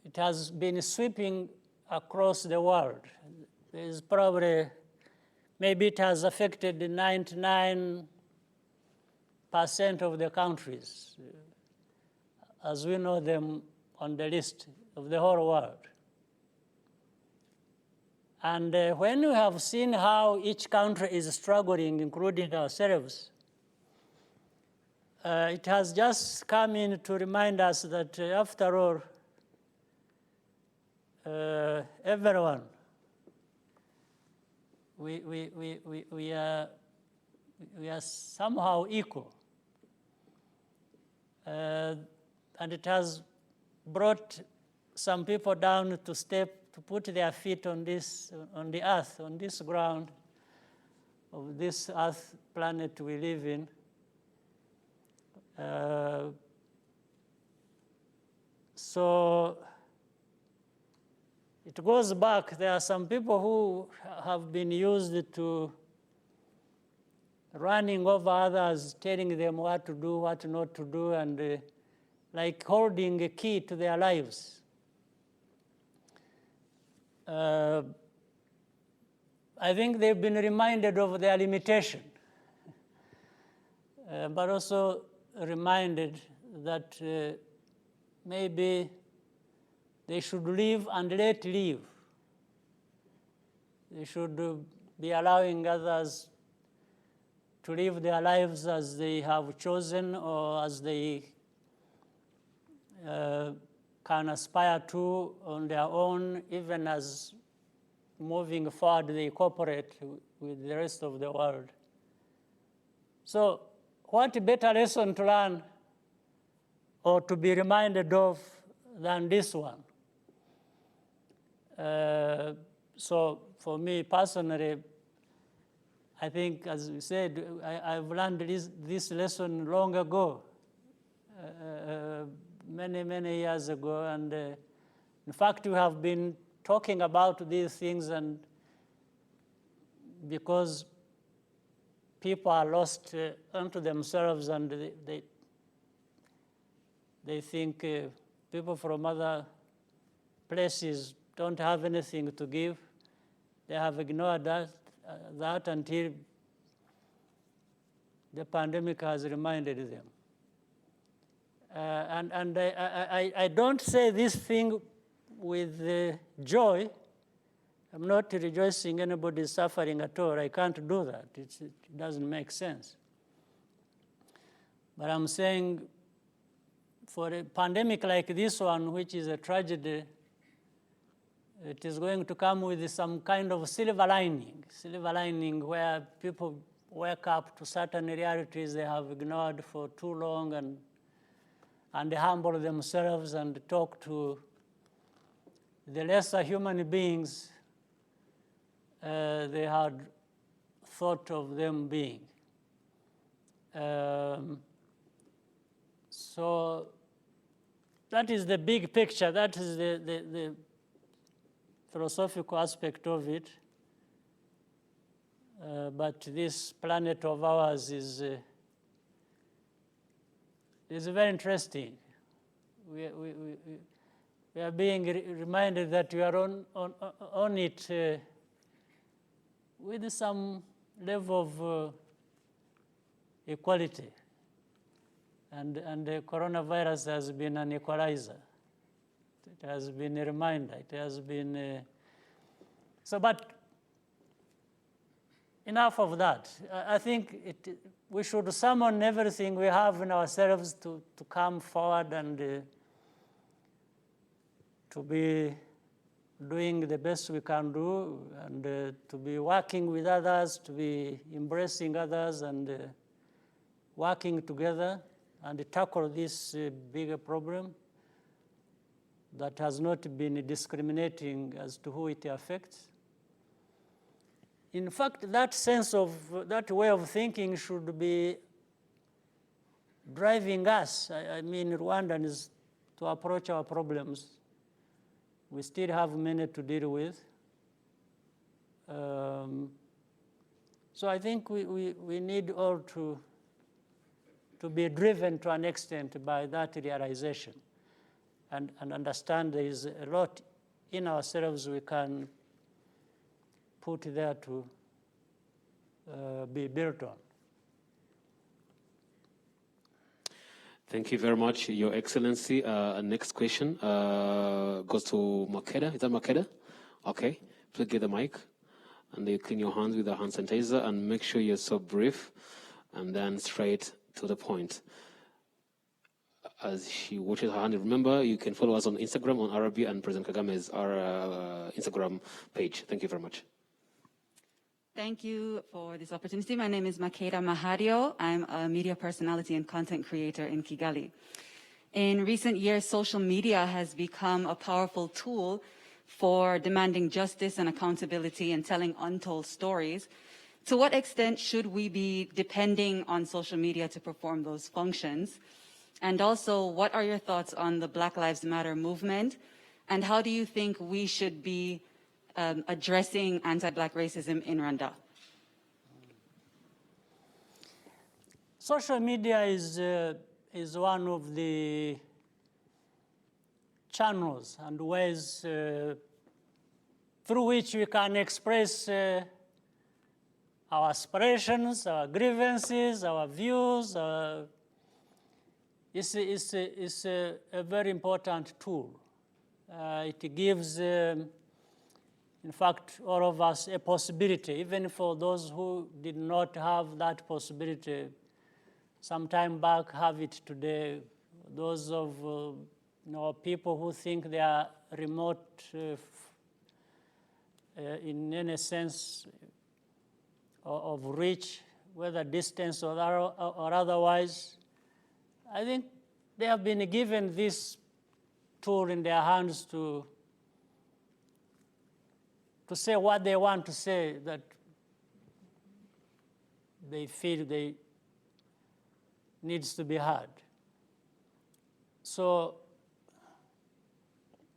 it has been sweeping across the world? There's probably, maybe it has affected 99% of the countries, as we know them on the list of the whole world. And when we have seen how each country is struggling, including ourselves, it has just come in to remind us that, after all, everyone, we are somehow equal. And it has brought some people down to put their feet on the earth, on this ground of this earth planet we live in. So it goes back. There are some people who have been used to running over others, telling them what to do, what not to do, and like holding a key to their lives. I think they've been reminded of their limitation, but also reminded that maybe they should live and let live. They should be allowing others to live their lives as they have chosen or as they can aspire to on their own, even as moving forward they cooperate with the rest of the world. So what better lesson to learn or to be reminded of than this one? So for me personally, I think, as we said, I've learned this lesson long ago, many years ago. And in fact, we have been talking about these things, and because people are lost unto themselves, and they think people from other places don't have anything to give. They have ignored that until the pandemic has reminded them. And I don't say this thing with joy. I'm not rejoicing anybody's suffering at all. I can't do that. It doesn't make sense. But I'm saying, for a pandemic like this one, which is a tragedy, it is going to come with some kind of silver lining where people wake up to certain realities they have ignored for too long, and humble themselves and talk to the lesser human beings they had thought of them being. So that is the big picture. That is the philosophical aspect of it. But this planet of ours is very interesting. We are being reminded that we are on it with some level of equality. And the coronavirus has been an equalizer. It has been a reminder. It has been... but enough of that. I think we should summon everything we have in ourselves to come forward and to be doing the best we can do, and to be working with others, to be embracing others, and working together and tackle this bigger problem that has not been discriminating as to who it affects. In fact, that sense of, that way of thinking should be driving us, I mean Rwandans, to approach our problems. We still have many to deal with. So I think we need all to be driven to an extent by that realization and understand there is a lot in ourselves we can put there to be built on. Thank you very much, Your Excellency. Next question goes to Makeda. Is that Makeda? Okay. Please get the mic. And you clean your hands with a hand sanitizer and make sure you're so brief and then straight to the point. As she watches her hand, remember, you can follow us on Instagram, on Arabi, and President Kagame's our Instagram page. Thank you very much. Thank you for this opportunity. My name is Makeda Mahario. I'm a media personality and content creator in Kigali. In recent years, social media has become a powerful tool for demanding justice and accountability and telling untold stories. To what extent should we be depending on social media to perform those functions? And also, what are your thoughts on the Black Lives Matter movement? And how do you think we should be addressing anti-Black racism in Rwanda? Social media is one of the channels and ways through which we can express our aspirations, our grievances, our views. It's a very important tool. It gives, in fact, all of us a possibility, even for those who did not have that possibility some time back, have it today. Those of people who think they are remote in any sense of reach, whether distance or otherwise, I think they have been given this tool in their hands to say what they want to say, that they feel they needs to be heard. So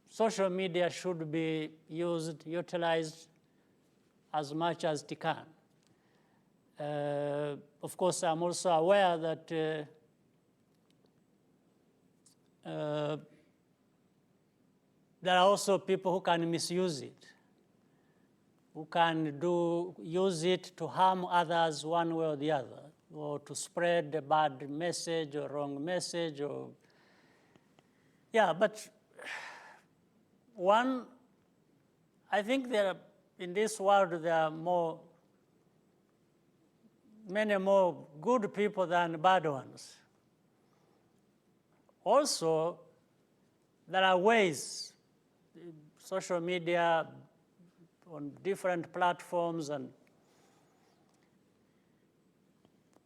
social media should be utilized as much as it can. Of course, I'm also aware that there are also people who can misuse it, who can use it to harm others one way or the other, or to spread a bad message or wrong message, or but I think in this world there are many more good people than bad ones. Also, there are ways, social media, on different platforms, and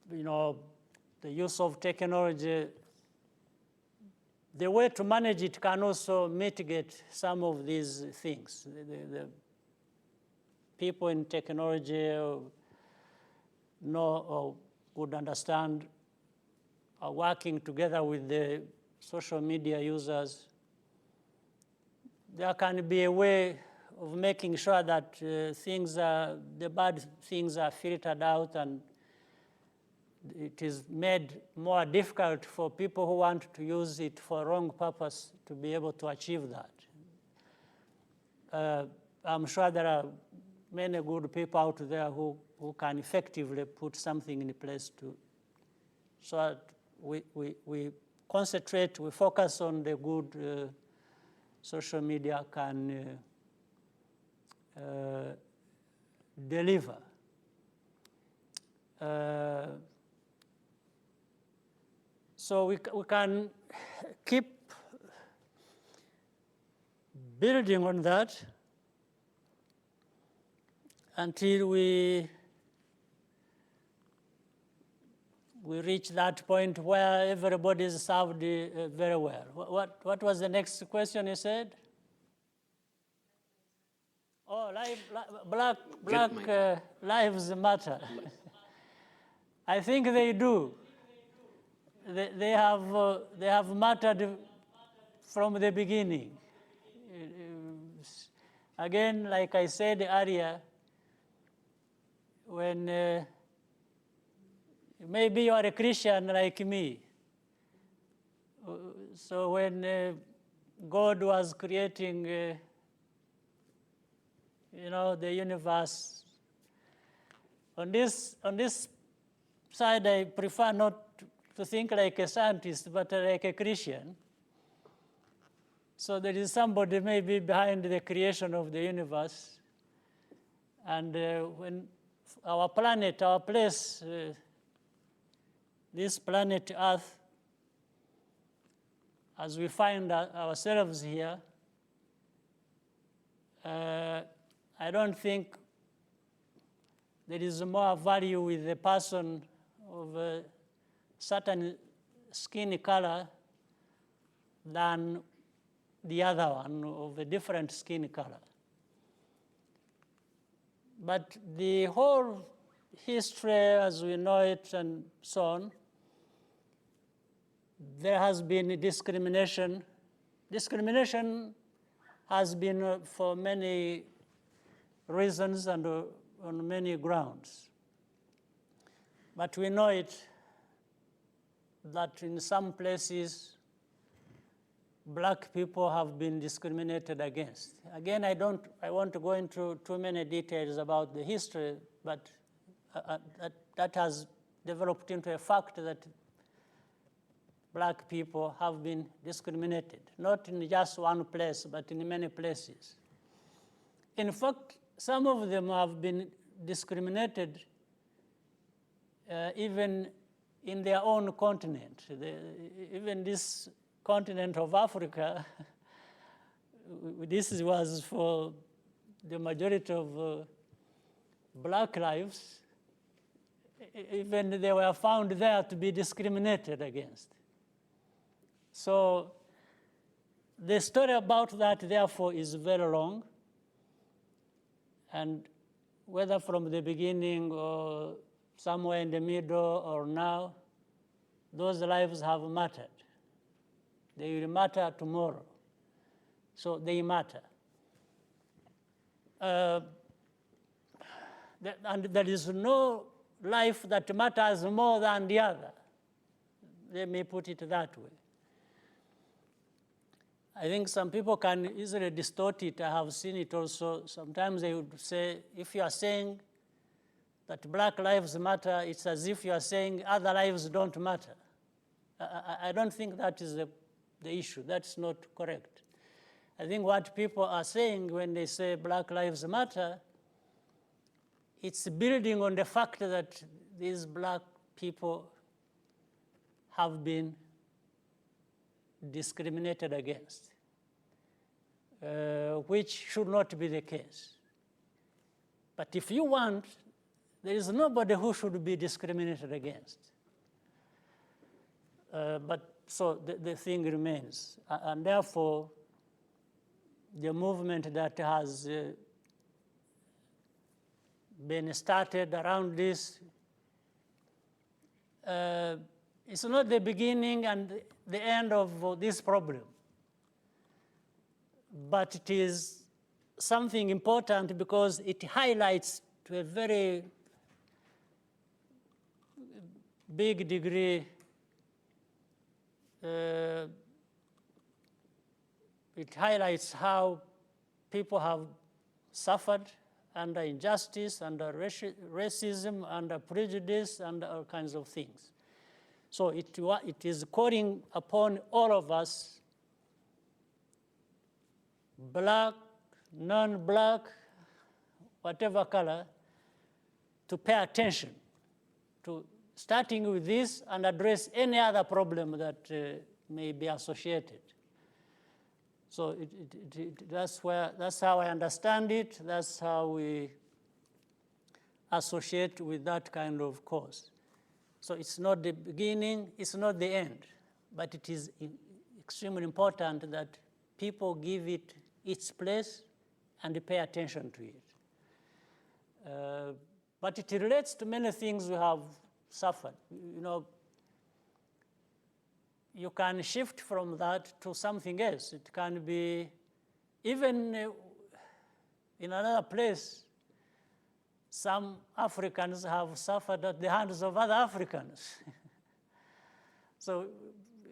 the use of technology the way to manage it can also mitigate some of these things. The people in technology know or would understand are working together with the social media users. There can be a way of making sure that the bad things are filtered out, and it is made more difficult for people who want to use it for wrong purpose to be able to achieve that. I'm sure there are many good people out there who can effectively put something in place so that we concentrate, we focus on the good social media can deliver. So we can keep building on that until we reach that point where everybody is served very well. What was the next question you said? Oh, Black Lives Matter. I think they do. They have mattered from the beginning. Again, like I said earlier, when maybe you are a Christian like me, so when God was creating, the universe, on this side, I prefer not to think like a scientist, but like a Christian. So there is somebody maybe behind the creation of the universe. And when our planet, our place, this planet Earth, as we find ourselves here, I don't think there is more value with the person of a certain skin color than the other one of a different skin color. But the whole history as we know it and so on, there has been discrimination. Discrimination has been for many reasons and on many grounds. But we know it that in some places, black people have been discriminated against. Again, I want to go into too many details about the history, but that has developed into a fact that black people have been discriminated, not in just one place, but in many places. In fact, some of them have been discriminated even in their own continent. Even this continent of Africa, this was for the majority of black lives, even they were found there to be discriminated against. So the story about that, therefore, is very long. And whether from the beginning or somewhere in the middle or now, those lives have mattered. They will matter tomorrow. So they matter. And there is no life that matters more than the other. Let me put it that way. I think some people can easily distort it. I have seen it also. Sometimes they would say, if you are saying that black lives matter, it's as if you are saying other lives don't matter. I don't think that is the issue. That's not correct. I think what people are saying when they say black lives matter, it's building on the fact that these black people have been discriminated against, which should not be the case. But if you want, there is nobody who should be discriminated against. But so the thing remains. And therefore, the movement that has been started around this, it's not the beginning and the end of this problem, but it is something important because it highlights to a very big degree it highlights how people have suffered under injustice, under racism, under prejudice, and all kinds of things. So it is calling upon all of us, black, non-black, whatever color, to pay attention to starting with this and address any other problem that may be associated. So that's how I understand it. That's how we associate with that kind of cause. So it's not the beginning, it's not the end, but it is extremely important that people give it its place and pay attention to it. But it relates to many things we have suffered. You know, you can shift from that to something else. It can be even in another place. Some Africans have suffered at the hands of other Africans. So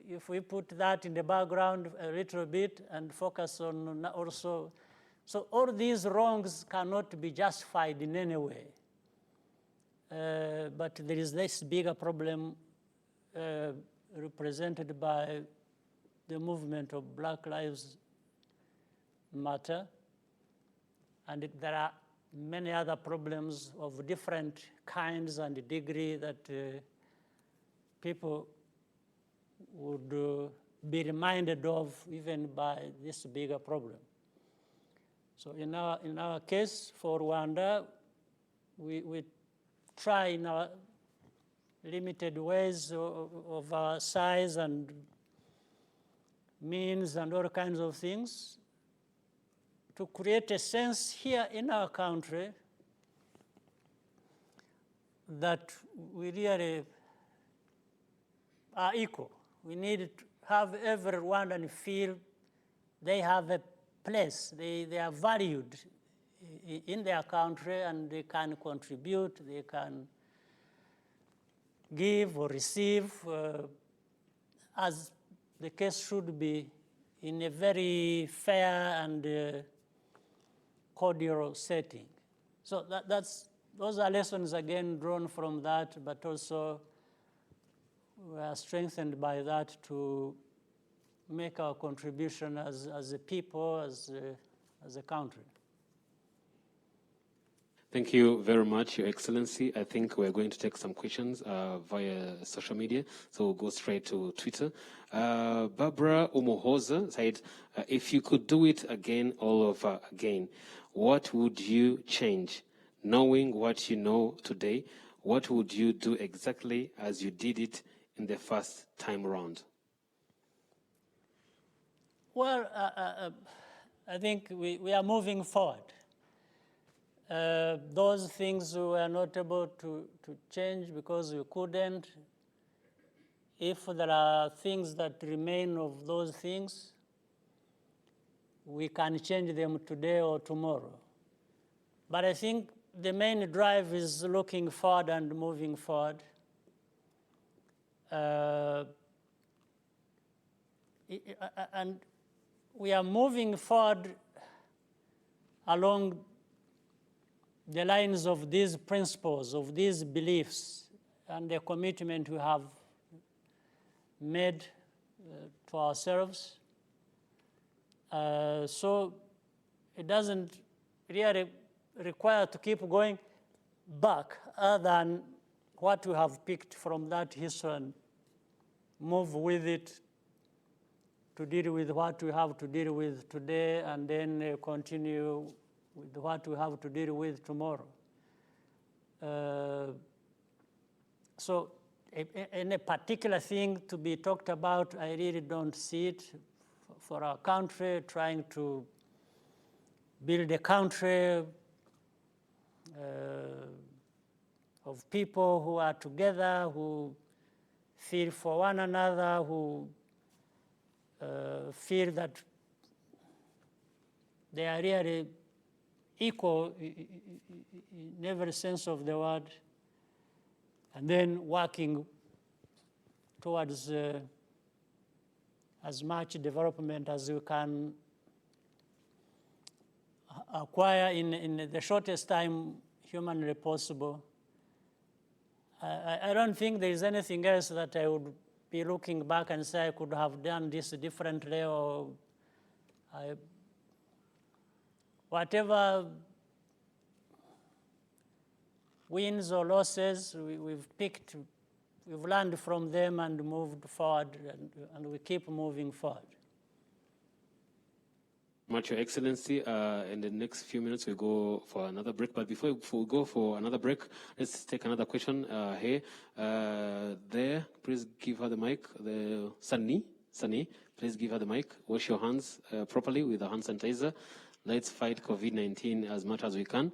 if we put that in the background a little bit and focus on also, so all these wrongs cannot be justified in any way. But there is this bigger problem represented by the movement of Black Lives Matter. And there are many other problems of different kinds and degree that people would be reminded of even by this bigger problem. So in our case for Rwanda, we try in our limited ways of our size and means and all kinds of things to create a sense here in our country that we really are equal. We need to have every Rwandan feel they have a place, they are valued in their country and they can contribute, they can give or receive as the case should be in a very fair and cordial setting. So those are lessons again drawn from that, but also we are strengthened by that to make our contribution as a people, as a country. Thank you very much, Your Excellency. I think we're going to take some questions via social media, so we'll go straight to Twitter. Barbara Umuhoza said, if you could do it again, all over again, what would you change? Knowing what you know today, what would you do exactly as you did it in the first time around? Well, I think we are moving forward. Those things we were not able to change because we couldn't. If there are things that remain of those things, we can change them today or tomorrow. But I think the main drive is looking forward and moving forward. And we are moving forward along the lines of these principles, of these beliefs, and the commitment we have made to ourselves. So it doesn't really require to keep going back other than what we have picked from that history and move with it to deal with what we have to deal with today and then continue with what we have to deal with tomorrow. So any particular thing to be talked about. I really don't see it for our country, trying to build a country of people who are together, who feel for one another, who feel that they are really equal in every sense of the word, and then working towards as much development as we can acquire in the shortest time humanly possible. I don't think there is anything else that I would be looking back and say I could have done this differently, or whatever wins or losses we've picked, we've learned from them and moved forward, and we keep moving forward. Much, Your Excellency. In the next few minutes, we'll go for another break. But before we go for another break, let's take another question here. There, please give her the mic. Sunny, please give her the mic. Wash your hands properly with the hand sanitizer. Let's fight COVID-19 as much as we can,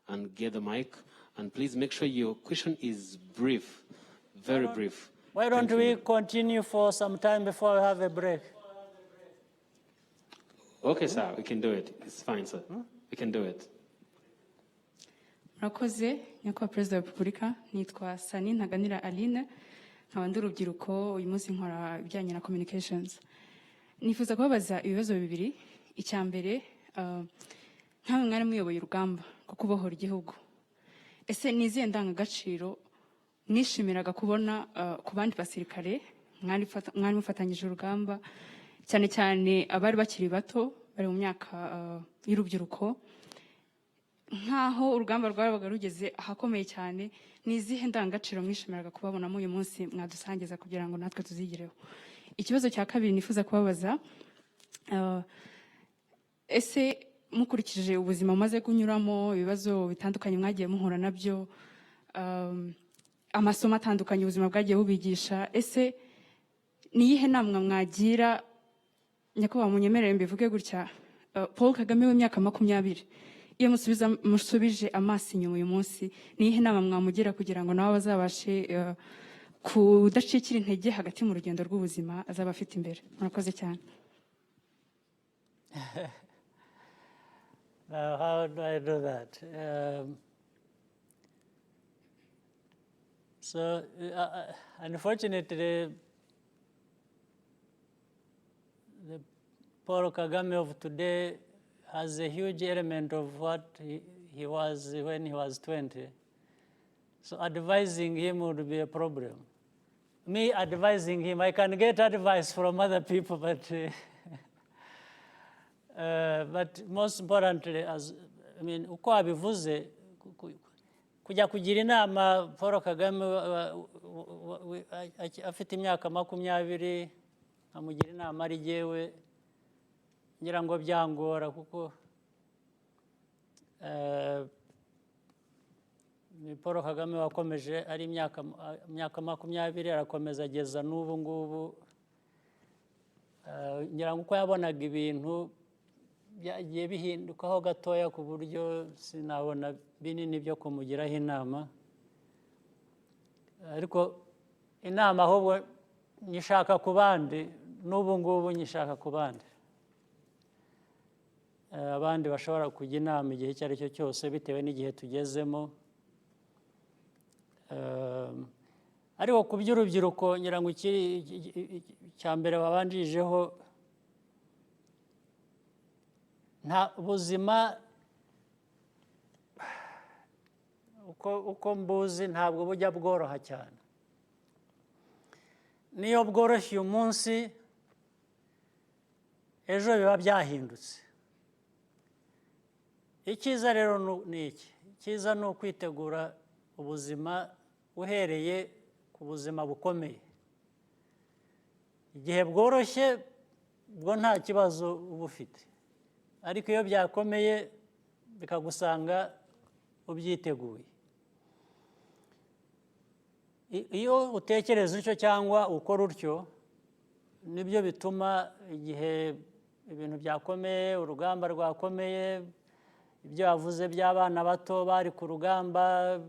and get the mic. And please make sure your question is brief, very brief. Why don't we continue for some time before we have a break? Okay, sir, we can do it. It's fine, sir. We can do it. Murakoze, nyakubahwa Perezida wa Repubulika, nitwa Sani Ntaganira Aline, nkaba ndi urubyiruko, uyu munsi nkora ibijyanye na communications. Nifuza kubabaza ibibazo bibiri. Icya mbere, nkawe mwari muyoboye urugamba rwo kubohora igihugu. Ese ni izihe ndangagaciro mwishimiraga kubona ku bandi basirikare mwari mufatanyije urugamba, cyane cyane abari bakiri bato bari mu myaka y'urubyiruko, nkaho urugamba rwabaga rugeze ahakomeye cyane? Ni izihe ndangagaciro mwishimiraga kubabonamo uyu munsi mwadusangiza kugira ngo natwe tuzigireho? Ikibazo cya kabiri nifuza kubabaza, ese mukurikije ubuzima mumaze kunyuramo, ibibazo bitandukanye mwagiye muhura nabyo, amasomo atandukanye ubuzima bwagiye bubigisha, ese ni iyihe nama mwagira, nyakubahwa munyemerere mbivuge gutya, Paul Kagame w'imyaka 20, iyo musubije amaso inyuma uyu munsi, ni iyihe nama mwamugira kugira ngo nawe bazabashe kudacikira intege hagati mu rugendo rw'ubuzima azaba afite imbere? Murakoze cyane. Now, how do I do that? Unfortunately, the Paul Kagame of today has a huge element of what he was when he was 20. So advising him would be a problem. Me advising him, I can get advice from other people, but most importantly, uko abivuze, kujya kugira inama Paul Kagame afite imyaka 20, amugira inama ari jyewe, ngira ngo byangora, kuko ni Paul Kagame wakomeje ari imyaka 20, arakomeza ageza n'ubu ngubu. Ngira ngo uko yabonaga ibintu byagiye bihindukaho gatoya ku buryo sinabona binini byo kumugiraho inama, ariko inama ahubwo nyishaka ku bandi, n'ubu ngubu nyishaka ku bandi, abandi bashobora kujya inama igihe icyo ari cyo cyose bitewe n'igihe tugezemo. Ariko ku by'urubyiruko, ngira ngo icya mbere babanjijeho, nta buzima uko mbuzi ntabwo bujya bworoha cyane. Niyo bworoshye uyu munsi, ejo biba byahindutse. Icyiza rero ni iki? Icyiza ni ukwitegura ubuzima uhereye ku buzima bukomeye. Igihe bworoshye bwo nta kibazo uba ufite, ariko iyo byakomeye bikagusanga ubyiteguye. iyo utekereza utyo cyangwa ukora utyo nibyo bituma igihe ibintu byakomeye urugamba rwakomeye ibyo wavuze by'abana bato bari ku rugamba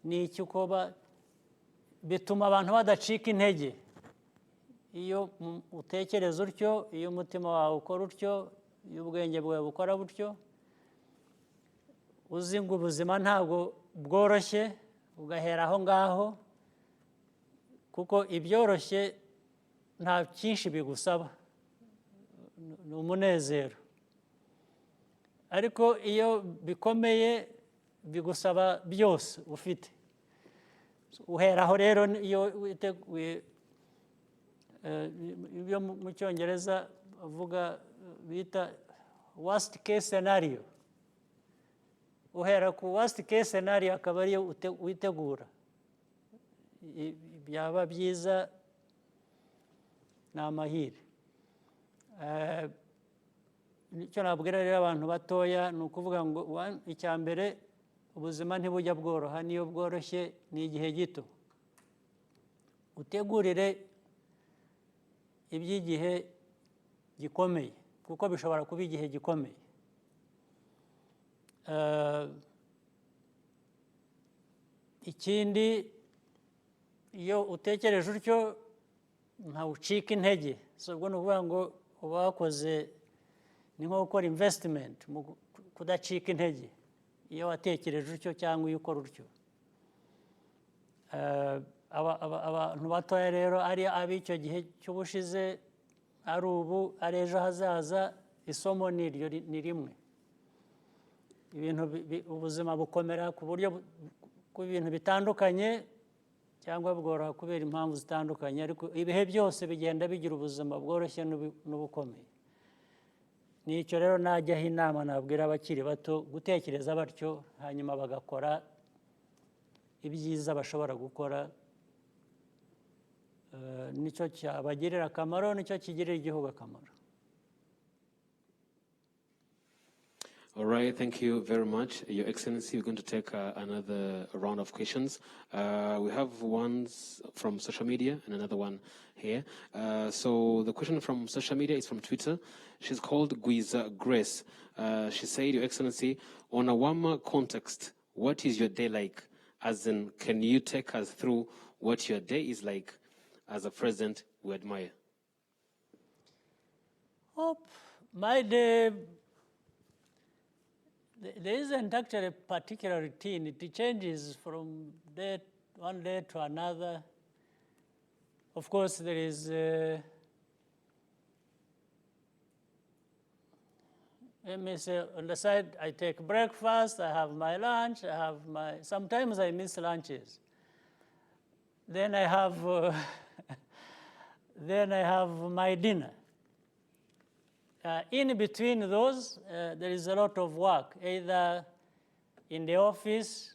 n'iki uko bituma abantu badacika intege iyo utekereza utyo iyo umutima wawe ukora utyo iyo ubwenge bwawe bukora butyo uzi ngo ubuzima ntabwo bworoshye ugahera aho ngaho kuko ibyoroshye nta cyinshi bigusaba ni umunezero ariko iyo bikomeye bigusaba byose ufite uheraho rero iyo witeguye ibyo mu cyongereza bavuga bita worst case scenario uhera ku worst case scenario akaba ariyo witegura byaba byiza ni amahire icyo nabwira rero abantu batoya ni ukuvuga ngo icya mbere ubuzima ntibujya bworoha niyo bworoshye ni igihe gito utegurire iby'igihe gikomeye kuko bishobora kuba igihe gikomeye ikindi iyo utekereje utyo ntawucika intege ubwo ni ukuvuga ngo uba wakoze ni nko gukora investment mu kudacika intege iyo watekereje utyo cyangwa iyo ukora utyo abantu batoya rero ari ab'icyo gihe cy'ubushize ari ubu ari ejo hazaza isomo ni rimwe ubuzima bukomera ku buryo bw'ibintu bitandukanye cyangwa bworoha kubera impamvu zitandukanye ariko ibihe byose bigenda bigira ubuzima bworoshye n'ubukomeye nicyo rero najyaho inama nabwira abakiri bato gutekereza batyo hanyuma bagakora ibyiza bashobora gukora nicyo cyabagirira akamaro nicyo kigirira igihugu akamaro. All right, thank you very much, Your Excellency. We're going to take another round of questions. We have ones from social media and another one here. So the question from social media is from Twitter. She's called Guiza Grace. She said, Your Excellency, on a warmer context, what is your day like? As in, can you take us through what your day is like as a president we admire? Oh, my day... There isn't actually a particular routine. It changes from one day to another. Of course, there is, let me say, on the side, I take breakfast, I have my lunch, sometimes I miss lunches. Then I have, then I have my dinner. In between those, there is a lot of work, either in the office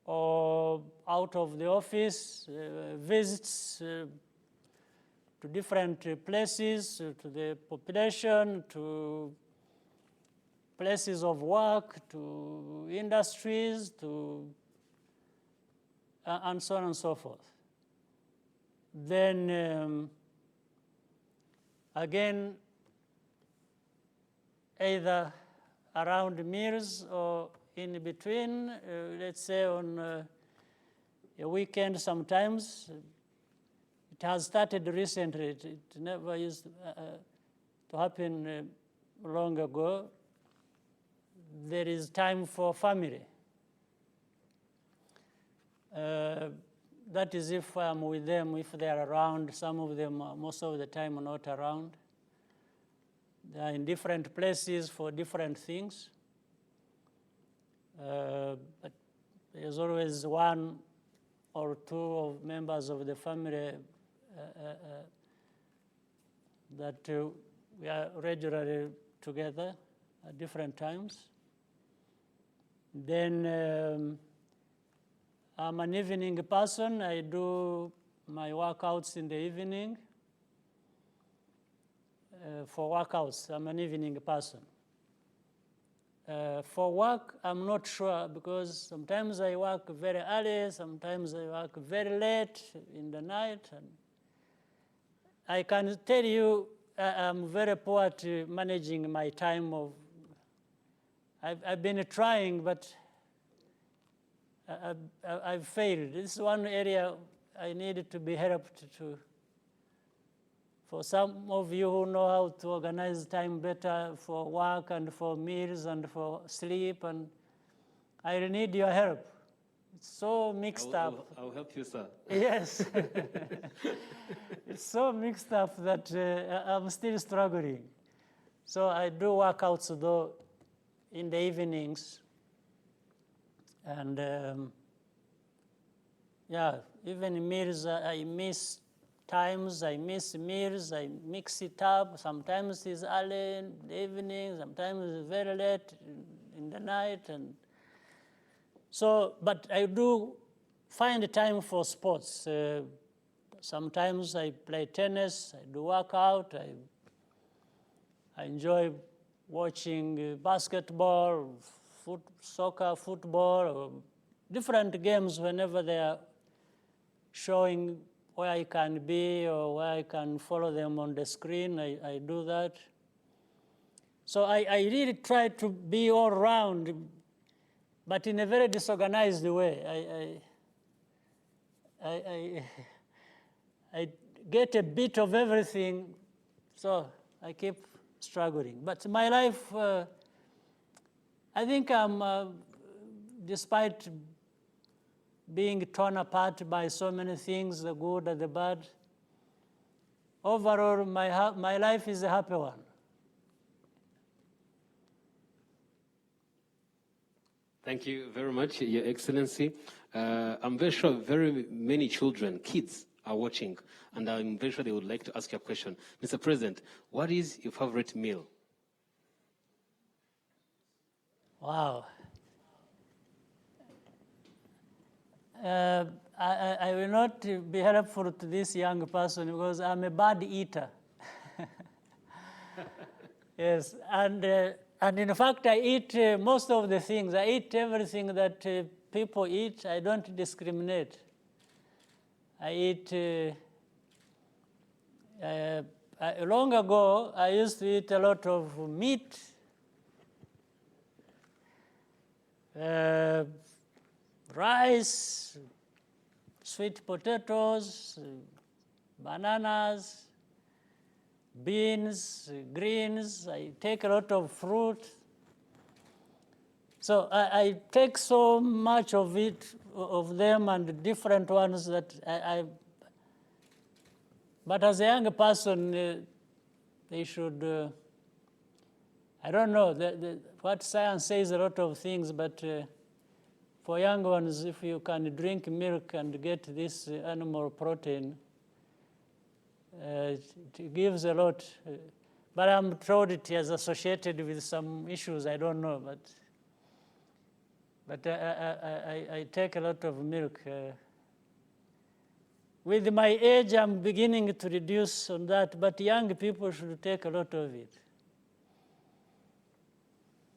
or out of the office, visits to different places, to the population, to places of work, to industries, and so on and so forth. Then, again, either around meals or in between, let's say on a weekend sometimes. It has started recently. It never used to happen long ago. There is time for family. That is if I'm with them, if they are around. Some of them, most of the time, are not around. They are in different places for different things. But there's always one or two of members of the family that we are regularly together at different times. Then I'm an evening person. I do my workouts in the evening. For workouts, I'm an evening person. For work, I'm not sure because sometimes I work very early, sometimes I work very late in the night. And I can tell you I'm very poor at managing my time. I've been trying, but I've failed. This is one area I needed to be helped to. For some of you who know how to organize time better for work and for meals and for sleep, and I need your help. It's so mixed up. I'll help you, sir. Yes. It's so mixed up that I'm still struggling. So I do workouts though in the evenings. And yeah, even meals, I miss times, I miss meals, I mix it up. Sometimes it's early in the evening, sometimes it's very late in the night. And so, but I do find time for sports. Sometimes I play tennis, I do workout, I enjoy watching basketball, soccer, football, or different games whenever they are showing where I can be or where I can follow them on the screen, I do that. So I really try to be all around, but in a very disorganized way. I get a bit of everything, so I keep struggling. But my life, I think I'm, despite being torn apart by so many things, the good and the bad, overall, my life is a happy one. Thank you very much, Your Excellency. I'm very sure very many children, kids, are watching, and I'm very sure they would like to ask you a question. Mr. President, what is your favorite meal? Wow. I will not be helpful to this young person because I'm a bad eater. Yes, and in fact, I eat most of the things. I eat everything that people eat. I don't discriminate. I eat, long ago, I used to eat a lot of meat, rice, sweet potatoes, bananas, beans, greens. I take a lot of fruit. So I take so much of it, of them and different ones that but as a young person, they should, I don't know, what science says a lot of things, but for young ones, if you can drink milk and get this animal protein, it gives a lot. But I'm told it is associated with some issues, I don't know, but I take a lot of milk. With my age, I'm beginning to reduce on that, but young people should take a lot of it.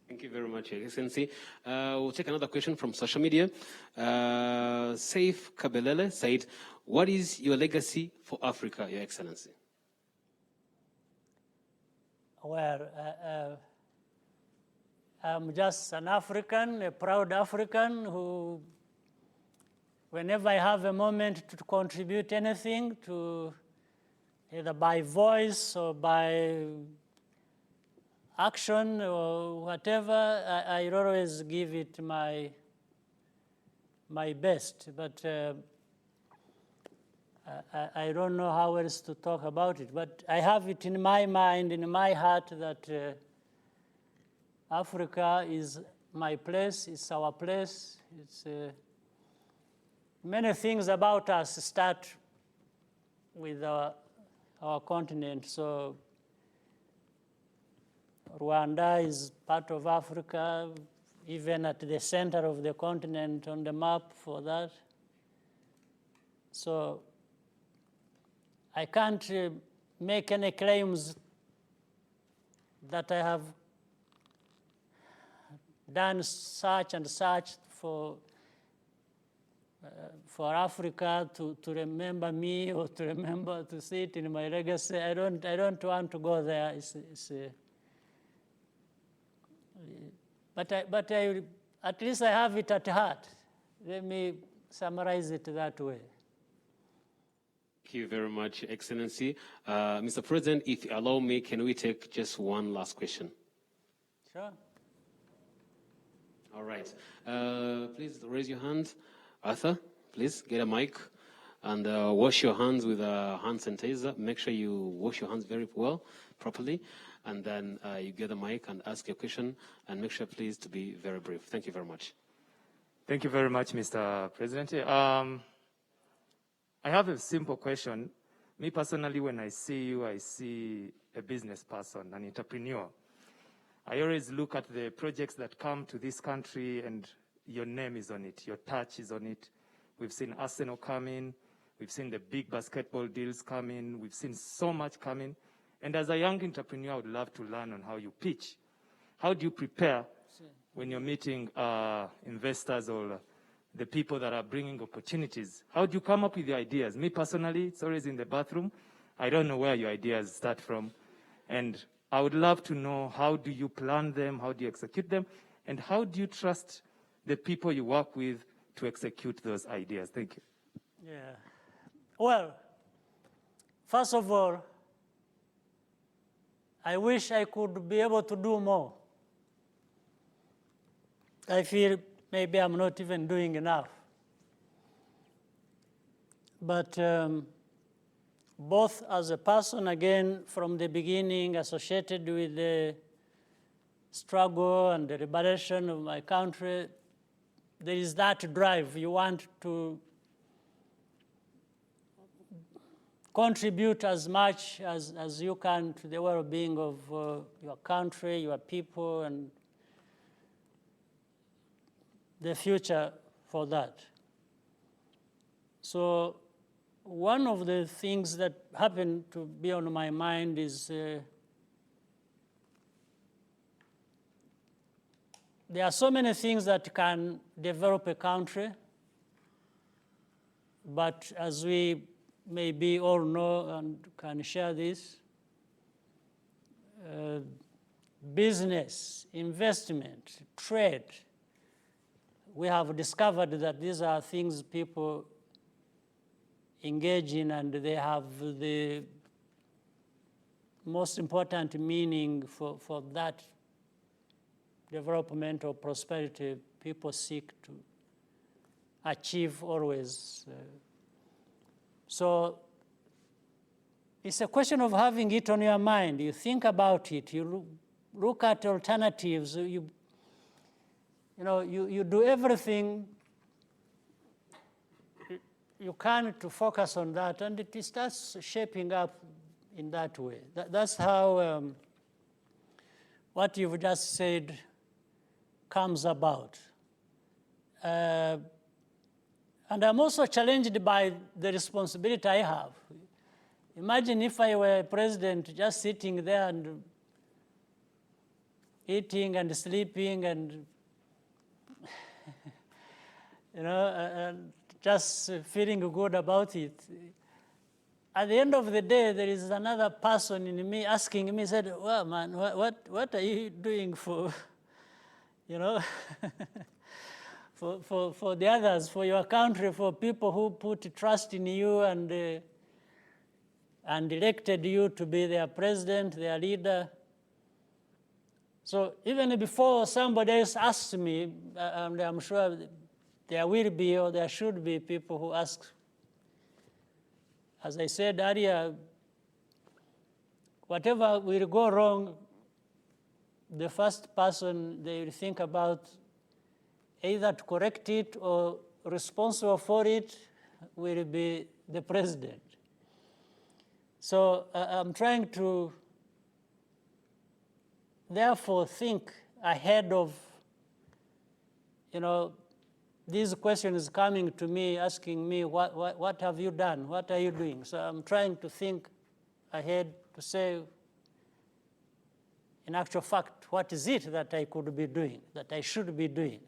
Thank you very much, Your Excellency. We'll take another question from social media. Saif Kabelele said, what is your legacy for Africa, Your Excellency? Well, I'm just an African, a proud African who, whenever I have a moment to contribute anything, to either by voice or by action or whatever, I always give it my best. But I don't know how else to talk about it. But I have it in my mind, in my heart, that Africa is my place, it's our place. It's many things about us start with our continent. So Rwanda is part of Africa, even at the center of the continent on the map for that. So I can't make any claims that I have done such and such for Africa to remember me or to remember to see it in my legacy. I don't want to go there. But at least I have it at heart. Let me summarize it that way. Thank you very much, Excellency. Mr. President, if you allow me, can we take just one last question? Sure. All right. Please raise your hand. Arthur, please get a mic and wash your hands with a hand sanitizer. Make sure you wash your hands very well, properly, and then you get the mic and ask your question, and make sure, please, to be very brief. Thank you very much. Thank you very much, Mr. President. I have a simple question. Me personally, when I see you, I see a business person, an entrepreneur. I always look at the projects that come to this country and your name is on it, your touch is on it. We've seen Arsenal come in, we've seen the big basketball deals come in, we've seen so much come in. And as a young entrepreneur, I would love to learn on how you pitch. How do you prepare when you're meeting investors or the people that are bringing opportunities? How do you come up with your ideas? Me personally, it's always in the bathroom. I don't know where your ideas start from. And I would love to know, how do you plan them? How do you execute them? And how do you trust the people you work with to execute those ideas? Thank you. Yeah. Well, first of all, I wish I could be able to do more. I feel maybe I'm not even doing enough. But both as a person, again, from the beginning, associated with the struggle and the liberation of my country, there is that drive. You want to contribute as much as you can to the well-being of your country, your people, and the future for that. So one of the things that happened to be on my mind is there are so many things that can develop a country, but as we maybe all know and can share this, business, investment, trade, we have discovered that these are things people engage in, and they have the most important meaning for that development or prosperity people seek to achieve always. So it's a question of having it on your mind. You think about it. You look at alternatives. You do everything you can to focus on that, and it starts shaping up in that way. That's how what you've just said comes about. And I'm also challenged by the responsibility I have. Imagine if I were president just sitting there and eating and sleeping and and just feeling good about it. At the end of the day, there is another person in me asking me, said, well, man, what are you doing for, for the others, for your country, for people who put trust in you and elected you to be their president, their leader. So even before somebody else asks me, and I'm sure there will be or there should be people who ask. As I said earlier, whatever will go wrong, the first person they will think about either to correct it or responsible for it will be the president. So I'm trying to therefore think ahead of, these questions coming to me, asking me, what have you done? What are you doing? So I'm trying to think ahead to say, in actual fact, what is it that I could be doing, that I should be doing?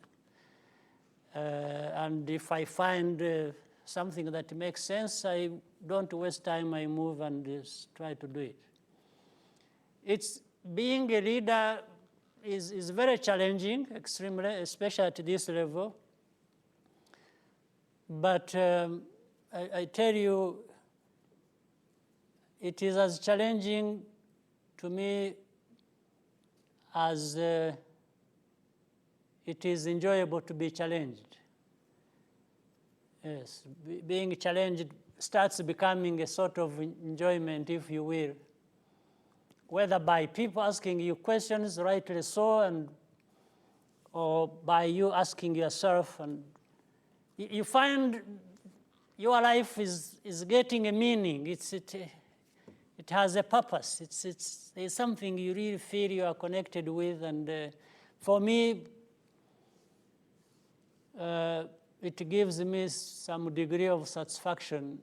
And if I find something that makes sense, I don't waste time, I move and try to do it. It's being a leader is very challenging, extremely, especially at this level. But I tell you, it is as challenging to me as it is enjoyable to be challenged. Yes, being challenged starts becoming a sort of enjoyment, if you will, whether by people asking you questions, rightly so, or by you asking yourself, and you find your life is getting a meaning. It has a purpose. It's something you really feel you are connected with, and for me, it gives me some degree of satisfaction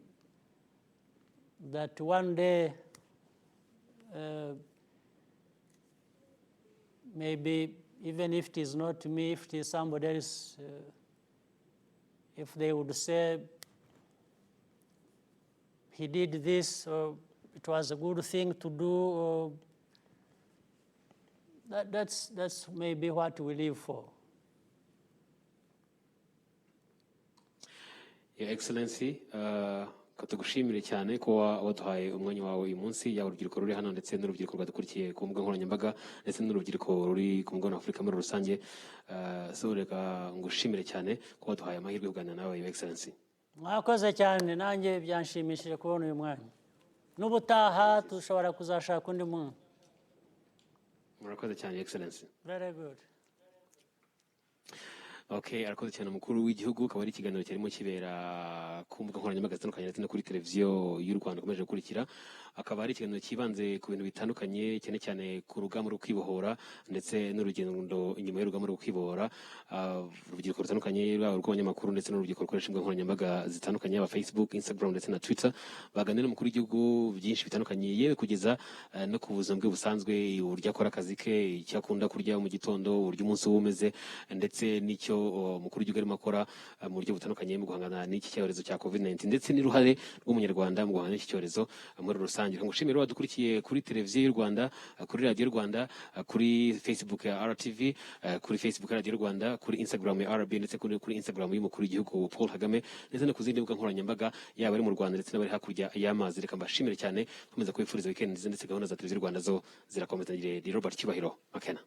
that one day maybe even if it is not me, if it is somebody else, if they would say he did this, or it was a good thing to do, or that's maybe what we live for. Your Excellency, katugushimire cyane ko waduhaye umwanya wawe uyu munsi, yaba urubyiruko ruri hano ndetse n'urubyiruko rwadukurikiye ku mbuga nkoranyambaga ndetse n'urubyiruko ruri ku mugabane wa Afurika muri rusange. So reka ngushimire cyane ko waduhaye amahirwe yo kuganira nawe, Your Excellency. Mwakoze cyane, nanjye byanshimishije kubona uyu mwanya. N'ubutaha dushobora kuzashaka undi muntu. Murakoze cyane, Your Excellency. Very good. Okay, arakoze cyane umukuru w'igihugu. Akaba ari ikiganiro kirimo kibera ku mbuga nkoranyambaga zitandukanye ndetse no kuri televiziyo y'u Rwanda ukomeje gukurikira. Akaba ari ikiganiro kibanze ku bintu bitandukanye, cyane cyane ku rugamba rwo kwibohora ndetse n'urugendo inyuma y'urugamba rwo kwibohora. Urubyiruko rutandukanye rw'abanyamakuru ndetse n'urubyiruko rukoresha imbuga nkoranyambaga zitandukanye, aba Facebook, Instagram ndetse na Twitter, baganira n'umukuru w'igihugu byinshi bitandukanye, yewe kugeza no ku buzima bwe busanzwe, uburyo akora akazi ke, icyo akunda kurya mu gitondo, uburyo umunsi we umeze, ndetse n'icyo umukuru w'igihugu arimo akora mu buryo butandukanye mu guhangana n'iki cyorezo cya COVID-19 ndetse n'uruhare rw'umunyarwanda mu guhangana n'iki cyorezo muri rusange. Ngushimire wadukurikiye kuri televiziyo y'u Rwanda, kuri radio y'u Rwanda, kuri Facebook ya RTV, kuri Facebook ya radio y'u Rwanda, kuri Instagram ya RB ndetse kuri Instagram y'umukuru w'igihugu Paul Kagame, ndetse no ku zindi mbuga nkoranyambaga yaba ari mu Rwanda ndetse n'abari hakurya y'amazi. Reka mbashimire cyane, komeza kwifuriza weekend ndetse gahunda za televiziyo y'u Rwanda zo zirakomeza. Ngire Robert Kibahiro Makena.